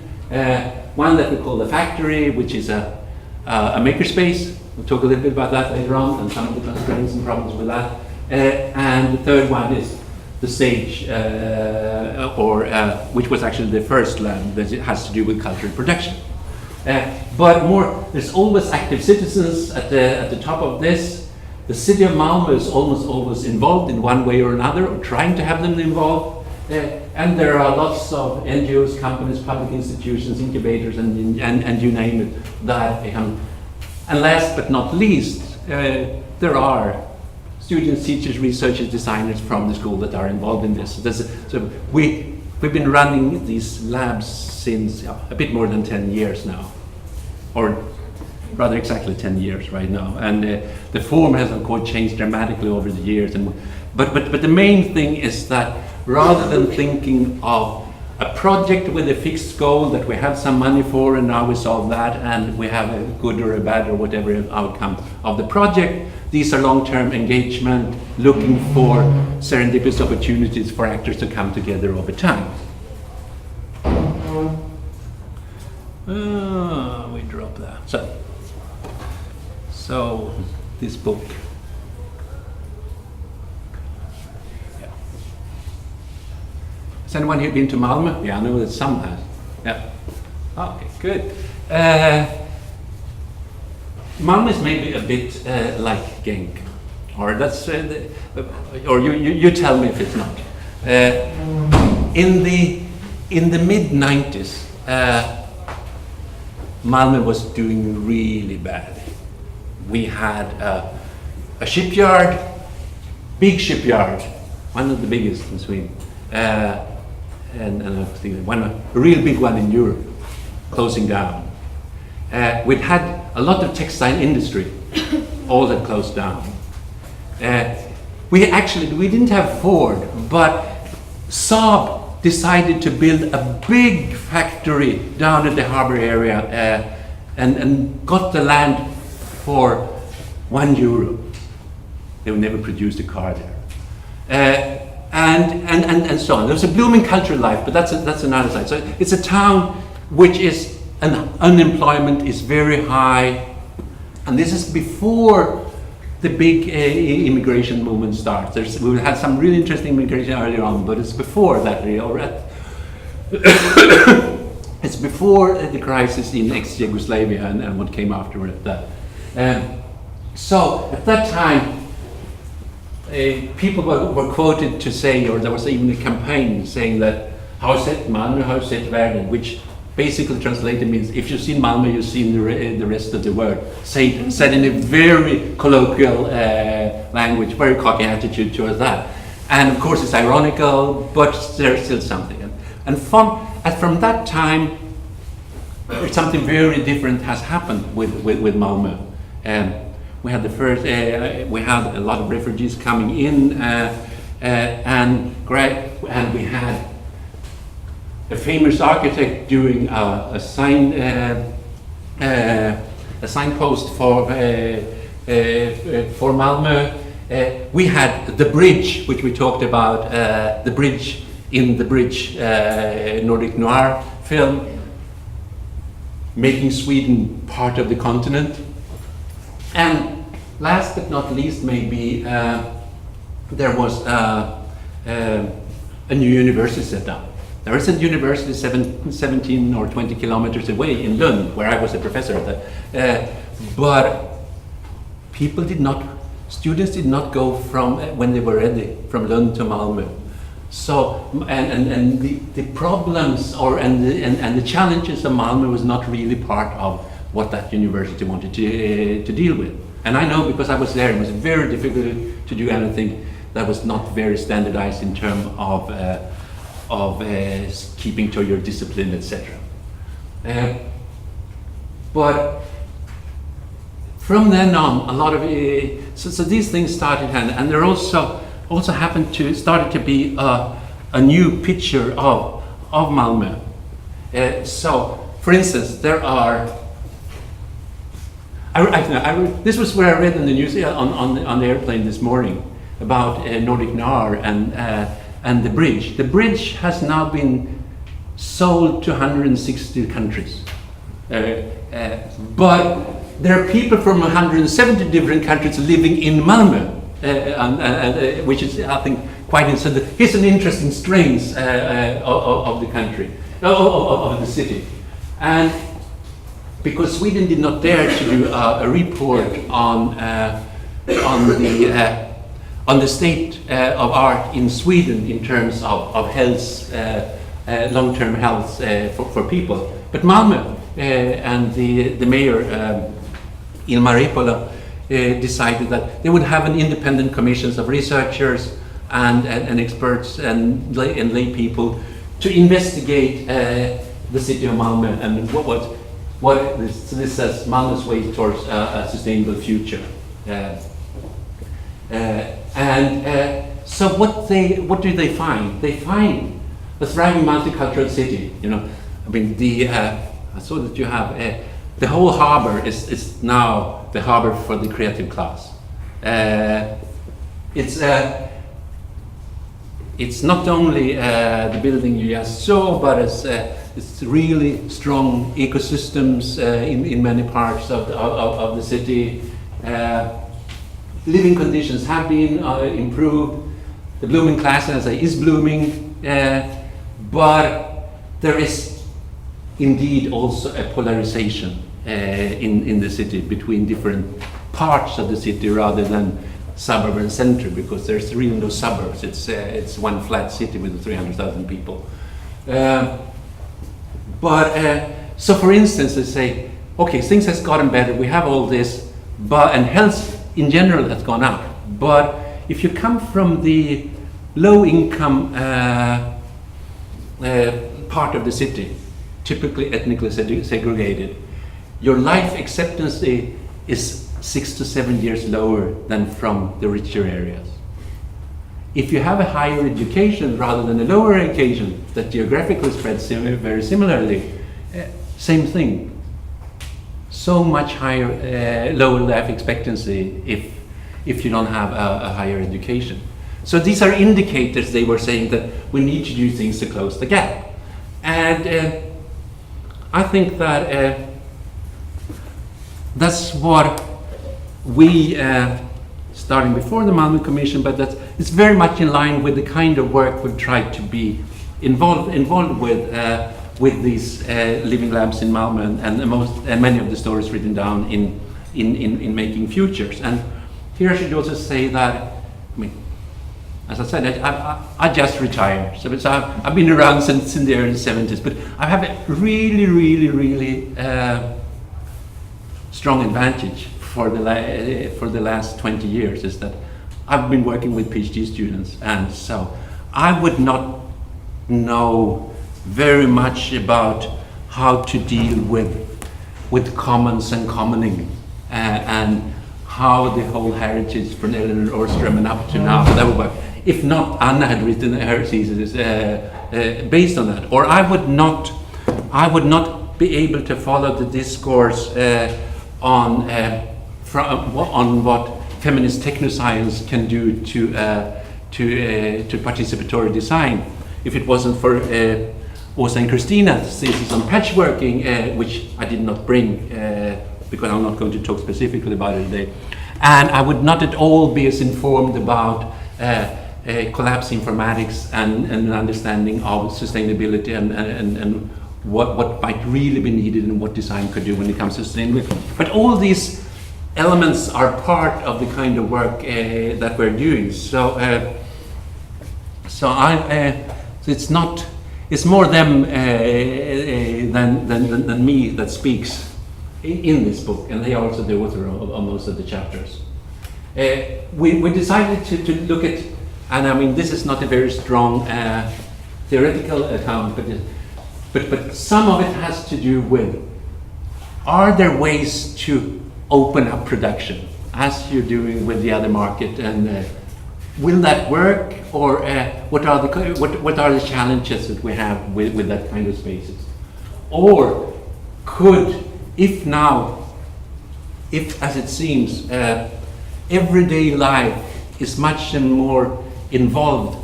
One that we call the factory, which is a makerspace. We'll talk a little bit about that later on, and some of the constraints and problems with that. And the third one is the stage, which was actually the first lab that has to do with cultural production. But there's always active citizens at the top of this. The city of Malmö is almost always involved in one way or another, or trying to have them involved. And there are lots of NGOs, companies, public institutions, incubators, and you name it, that become. And last but not least, there are students, teachers, researchers, designers from the school that are involved in this. So we've been running these labs since a bit more than 10 years now, or rather exactly 10 years right now. And the form has of course changed dramatically over the years. But the main thing is that rather than thinking of a project with a fixed goal that we have some money for and now we solve that and we have a good or a bad or whatever outcome of the project, these are long-term engagement, looking for serendipitous opportunities for actors to come together over time. We drop that. So this book. Yeah. Has anyone here been to Malmö? Yeah, I know that some has. Yeah. Okay, good. Malmö is maybe a bit like Genk, or that's, or you tell me if it's not. In the mid-90s, Malmö was doing really bad. We had a shipyard, big shipyard, one of the biggest in Sweden, and I think a real big one in Europe, closing down. We'd had a lot of textile industry, all that closed down. We didn't have Ford, but Saab decided to build a big factory down at the harbor area and got the land for €1. They would never produce a car there. And so on. There's a blooming cultural life, but that's another side. So it's a town which is, unemployment is very high, and this is before the big immigration movement starts. We had some really interesting immigration earlier on, but it's before that really, it's before the crisis in ex-Yugoslavia and what came after that. So at that time, people were quoted to say, or there was even a campaign saying that "Har sett Malmö, har sett världen," which basically translated means if you've seen Malmö, you've seen the rest of the world. Said in a very colloquial language, very cocky attitude towards that. And of course it's ironical, but there's still something. And from that time, something very different has happened with Malmö. We had we had a lot of refugees coming in, and we had a famous architect doing a signpost for Malmö. We had the bridge, which we talked about, the bridge in the Bridge Nordic Noir film, making Sweden part of the continent. And last but not least, maybe there was a new university set up. There is a university 17 or 20 kilometers away in Lund, where I was a professor at that. But students did not go from, when they were ready, from Lund to Malmö. So, and the problems and the challenges of Malmö was not really part of what that university wanted to deal with. And I know because I was there, it was very difficult to do anything that was not very standardized in terms of keeping to your discipline, etc. But from then on, a lot of so these things started, and there are also also happened to started to be a new picture of Malmö. So, for instance, there are. This was what I read in the news on the airplane this morning about Nordic Noir and the bridge. The bridge has now been sold to 160 countries, but there are people from 170 different countries living in Malmö, which is, I think, quite interesting. Here's an interesting strains of the country, of the city, and because Sweden did not dare to do a report on the state of art in Sweden in terms of health, long-term health for people. But Malmö and the mayor, Ilmar Reepalu, decided that they would have an independent commissions of researchers and experts and lay people to investigate the city of Malmö and this says Malmö's way towards a sustainable future. So what do they find? They find a thriving multicultural city. You know, I mean, I saw that you have the whole harbor is now the harbor for the creative class. It's not only the building you just saw, but it's really strong ecosystems in many parts of the city. Living conditions have been improved. The blooming class, as I say, is blooming, but there is indeed also a polarization in the city between different parts of the city rather than suburb and center, because there's really no suburbs. It's one flat city with 300,000 people. So for instance, they say, okay, things has gotten better, we have all this, and health in general has gone up. But if you come from the low income part of the city, typically ethnically segregated, your life expectancy is 6 to 7 years lower than from the richer areas. If you have a higher education rather than a lower education that geographically spreads very similarly, same thing. So much higher, lower life expectancy if you don't have a higher education. So these are indicators. They were saying that we need to do things to close the gap. And I think that that's what we, starting before the Malmö Commission, but it's very much in line with the kind of work we've tried to be involved with these living labs in Malmö and many of the stories written down in Making Futures. And here I should also say that, I mean, as I said, I just retired, so I've been around since in the early 70s, but I have a really strong advantage for the last 20 years is that I've been working with PhD students, and so I would not know very much about how to deal with commons and commoning and how the whole heritage from Eleanor Åström and up to now that would work. If not, Anna had written her thesis based on that, or I would not be able to follow the discourse on what feminist technoscience can do to participatory design if it wasn't for Åsa and Christina's thesis on patchworking, which I did not bring because I'm not going to talk specifically about it today. And I would not at all be as informed about collapse informatics and an understanding of sustainability and what might really be needed and what design could do when it comes to sustainability. But all these elements are part of the kind of work that we're doing. So it's more them than me that speaks in this book, and they are also the author of most of the chapters. We decided to look at, and I mean this is not a very strong theoretical account, but some of it has to do with, are there ways to open up production as you're doing with the other market, and will that work, or what are the challenges that we have with that kind of spaces? Or could, if as it seems, everyday life is much more involved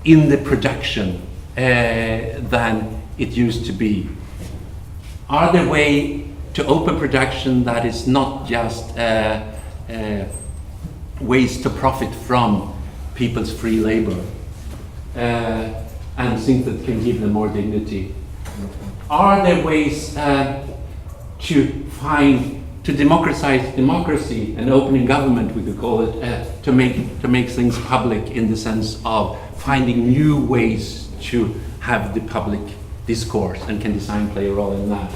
in the production than it used to be? Are there ways to open production that is not just ways to profit from people's free labor and things that can give them more dignity? Are there ways to democratize democracy and opening government, we could call it, to make things public, in the sense of finding new ways to have the public discourse, and can design play a role in that?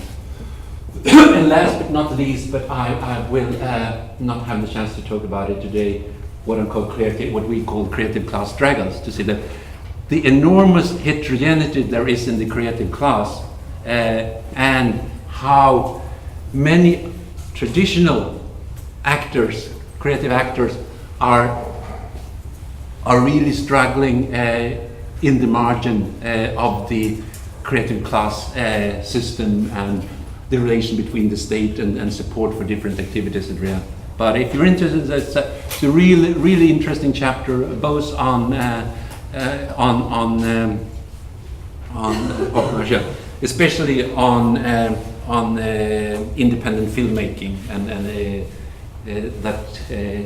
And last but not least, but I will not have the chance to talk about it today, what we call creative class struggles, to see that the enormous heterogeneity there is in the creative class, and how many traditional actors, creative actors, are really struggling in the margin of the creative class system, and the relation between the state and support for different activities at real. But if you're interested, it's a really interesting chapter, both on especially on independent filmmaking, and that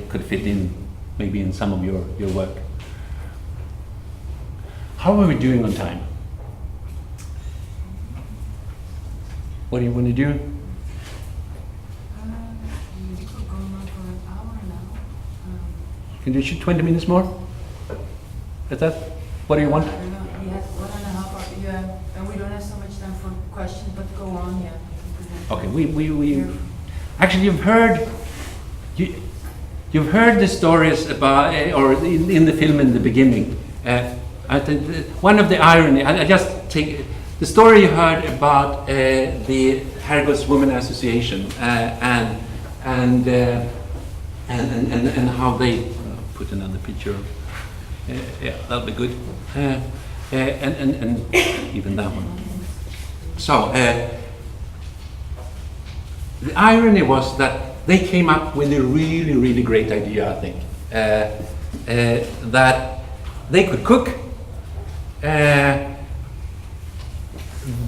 could fit in maybe in some of your work. How are we doing on time? What do you want to do? We could go on for an hour now. Can you shoot 20 minutes more? Is that what do you want? I don't know. We have 1.5 hours, yeah, and we don't have so much time for questions, but go on, yeah. Okay, we actually you've heard the stories about, or in the film in the beginning. I think one of the irony, I just take the story you heard about the Herrgårds Women Association and how they put another picture. Yeah, that'll be good. And even that one. So the irony was that they came up with a really great idea, I think, that they could cook.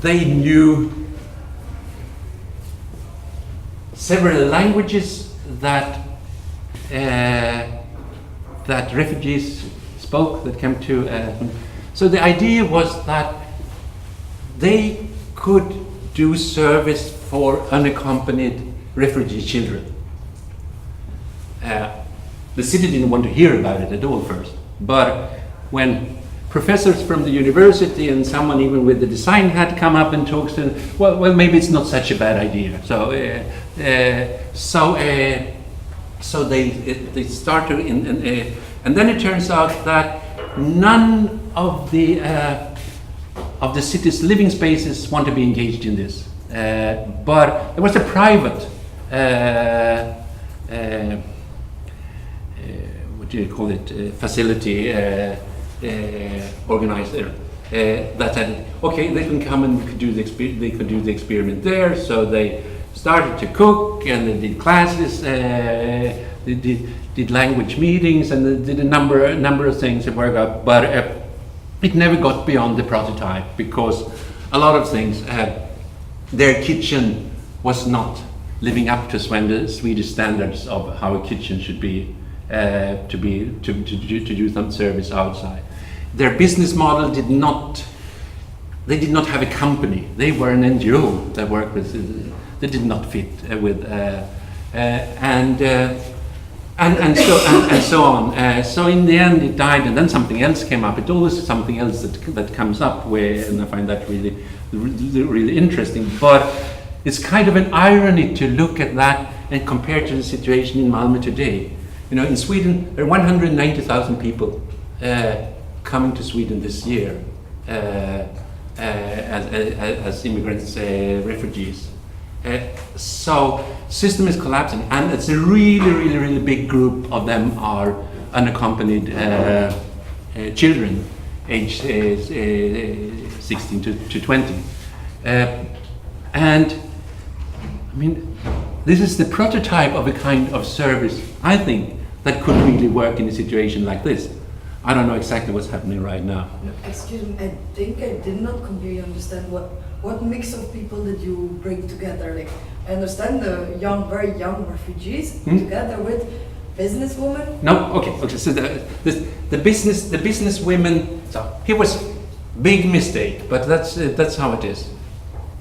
They knew several languages that refugees spoke, that came to. So the idea was that they could do service for unaccompanied refugee children. The city didn't want to hear about it at all first, but when professors from the university and someone even with the design hat come up and talks to them, well, maybe it's not such a bad idea. So they start to, and then it turns out that none of the city's living spaces want to be engaged in this. But there was a private, what do you call it, facility organizer that said, okay, they can come and they could do the experiment there. So they started to cook, and they did classes, they did language meetings, and they did a number of things that worked out. But it never got beyond the prototype, because a lot of things, their kitchen was not living up to Swedish standards of how a kitchen should be, to do some service outside. Their business model did not have a company. They were an NGO that worked with. They did not fit with, and so on. So in the end, it died, and then something else came up. It's always something else that comes up, and I find that really interesting. But it's kind of an irony to look at that and compare to the situation in Malmö today. You know, in Sweden, there are 190,000 people coming to Sweden this year as immigrants, refugees. So system is collapsing, and it's a really big group of them are unaccompanied children, aged 16 to 20. And I mean, this is the prototype of a kind of service, I think, that could really work in a situation like this. I don't know exactly what's happening right now. Excuse me, I think I did not completely understand what mix of people did you bring together? Like, I understand the young, very young refugees together with businesswomen. No, okay. So the business women. So here was big mistake, but that's how it is.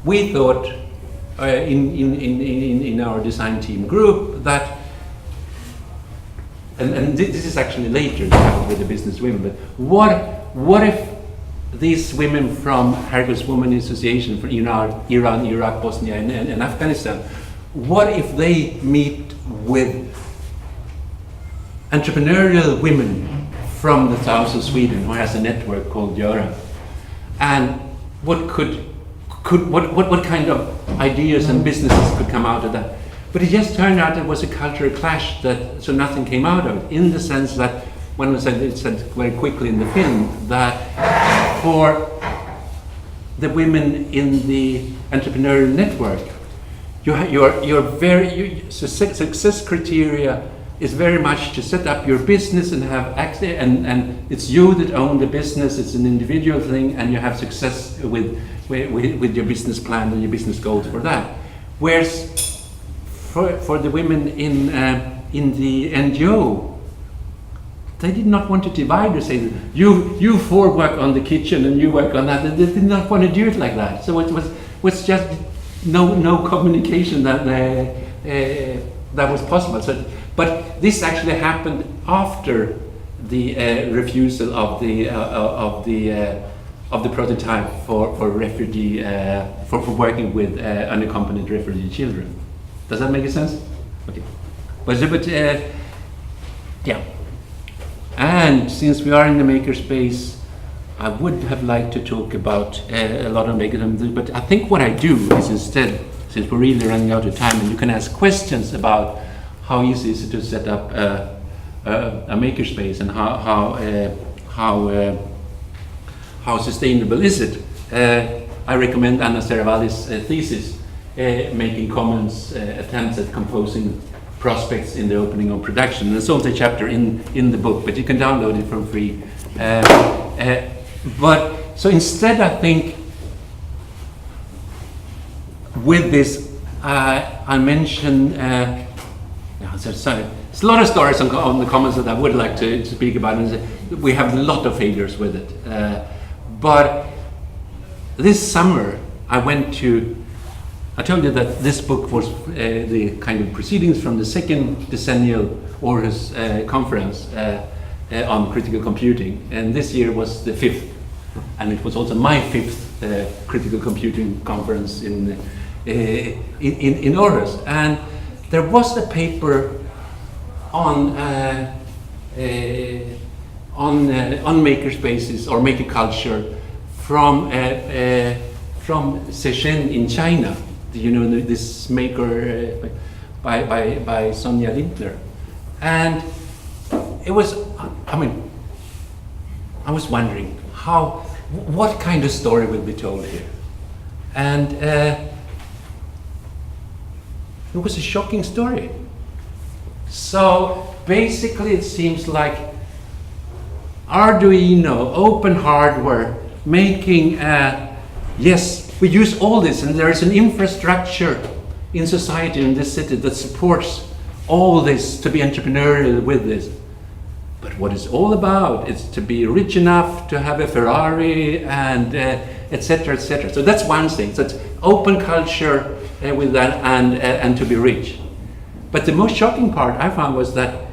We thought in our design team group that. And this is actually later with the business women. But what if these women from Hargus Women Association from Iran, Iraq, Bosnia, and Afghanistan, what if they meet with entrepreneurial women from the south of Sweden who has a network called Göra, and what kind of ideas and businesses could come out of that? But it just turned out it was a cultural clash, so nothing came out of it, in the sense that, when it said very quickly in the film, that for the women in the entrepreneurial network, success criteria is very much to set up your business and have access, and it's you that own the business, it's an individual thing, and you have success with your business plan and your business goals for that. Whereas for the women in the NGO, they did not want to divide or say, you four work on the kitchen and you work on that. They did not want to do it like that. So it was just no communication that was possible. So, but this actually happened after the refusal of the prototype for refugee for working with unaccompanied refugee children. Does that make sense? Okay. But yeah. And since we are in the makerspace, I would have liked to talk about a lot of makerspace, but I think what I do is instead, since we're really running out of time, and you can ask questions about how easy is it to set up a makerspace and how sustainable is it. I recommend Anna Seravalli's thesis, making commons attempts at composing prospects in the opening of production. There's also a chapter in the book, but you can download it for free. But so instead, I think with this, I mention. There's a lot of stories on the commons that I would like to speak about. And we have a lot of failures with it. But this summer, I told you that this book was the kind of proceedings from the second decennial Aarhus conference on critical computing, and this year was the fifth, and it was also my fifth critical computing conference in Aarhus. And there was a paper on makerspaces or maker culture from Shenzhen in China. You know, this maker by Sonja Lindner. And it was, I was wondering what kind of story will be told here. And it was a shocking story. So basically it seems like Arduino, open hardware, making, yes, we use all this, and there is an infrastructure in society, in this city, that supports all this, to be entrepreneurial with this. But what it's all about is to be rich enough to have a Ferrari and etc., etc. So that's one thing. So it's open culture with that, and to be rich. But the most shocking part I found was that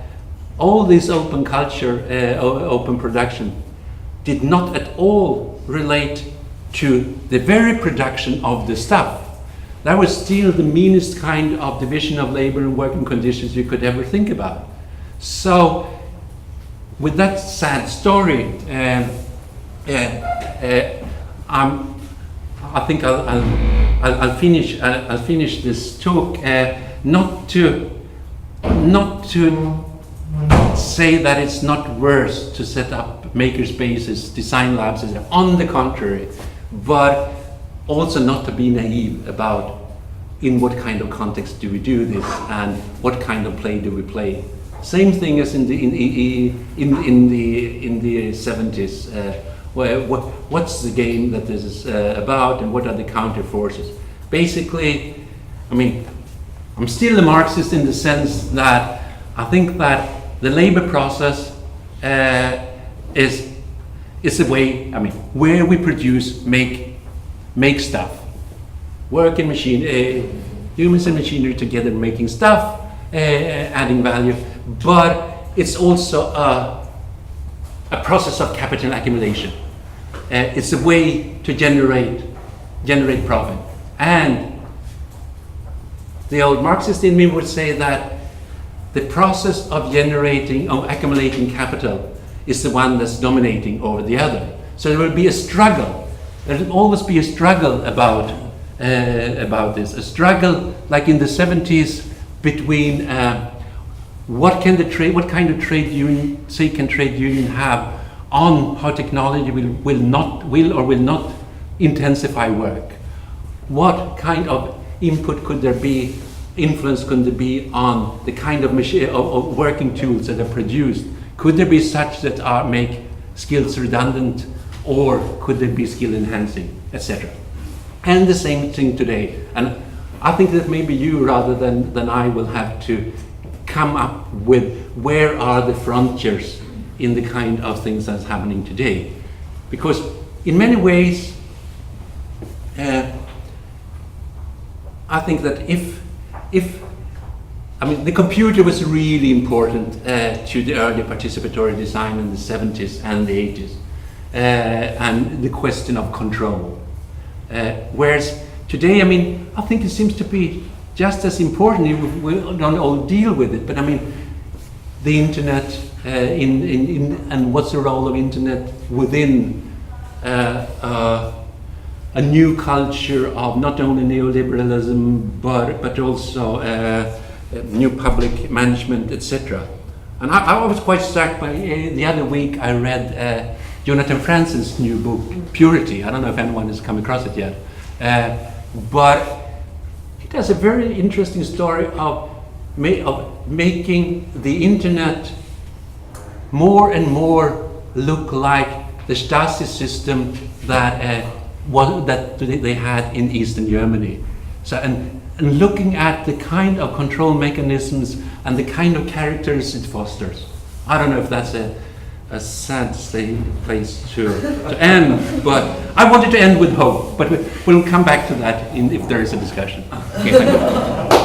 all this open culture, open production, did not at all relate to the very production of the stuff. That was still the meanest kind of division of labor and working conditions you could ever think about. So, with that sad story, I think I'll finish this talk not to say that it's not worse to set up maker spaces, design labs, etc. On the contrary, but also not to be naive about in what kind of context do we do this and what kind of play do we play. Same thing as in the 70s. What's the game that this is about, and what are the counter forces? Basically, I mean, I'm still a Marxist in the sense that I think that the labor process is a way, I mean, where we produce, make stuff. Work and machine, humans and machinery together making stuff, adding value, but it's also a process of capital accumulation. It's a way to generate profit. And the old Marxist in me would say that the process of accumulating capital is the one that's dominating over the other. So there will be a struggle. There will always be a struggle about this. A struggle like in the 70s between what kind of trade union have on how technology will not intensify work. What kind of input could there be, influence could there be on the kind of working tools that are produced? Could there be such that make skills redundant, or could there be skill enhancing, etc.? And the same thing today. And I think that maybe you rather than I will have to come up with where are the frontiers in the kind of things that's happening today. Because in many ways, I think that if I mean, the computer was really important to the early participatory design in the 70s and the 80s, and the question of control. Whereas today, I mean, I think it seems to be just as important. We don't all deal with it, but I mean, the internet and what's the role of internet within a new culture of not only neoliberalism but also new public management, etc. And I was quite struck by the other week I read Jonathan Franzen's new book, Purity. I don't know if anyone has come across it yet, but it has a very interesting story of making the internet more and more look like the Stasi system that they had in Eastern Germany. So and looking at the kind of control mechanisms and the kind of characters it fosters. I don't know if that's a sad place to end, but I wanted to end with hope. But we'll come back to that if there is a discussion. Okay, thank you.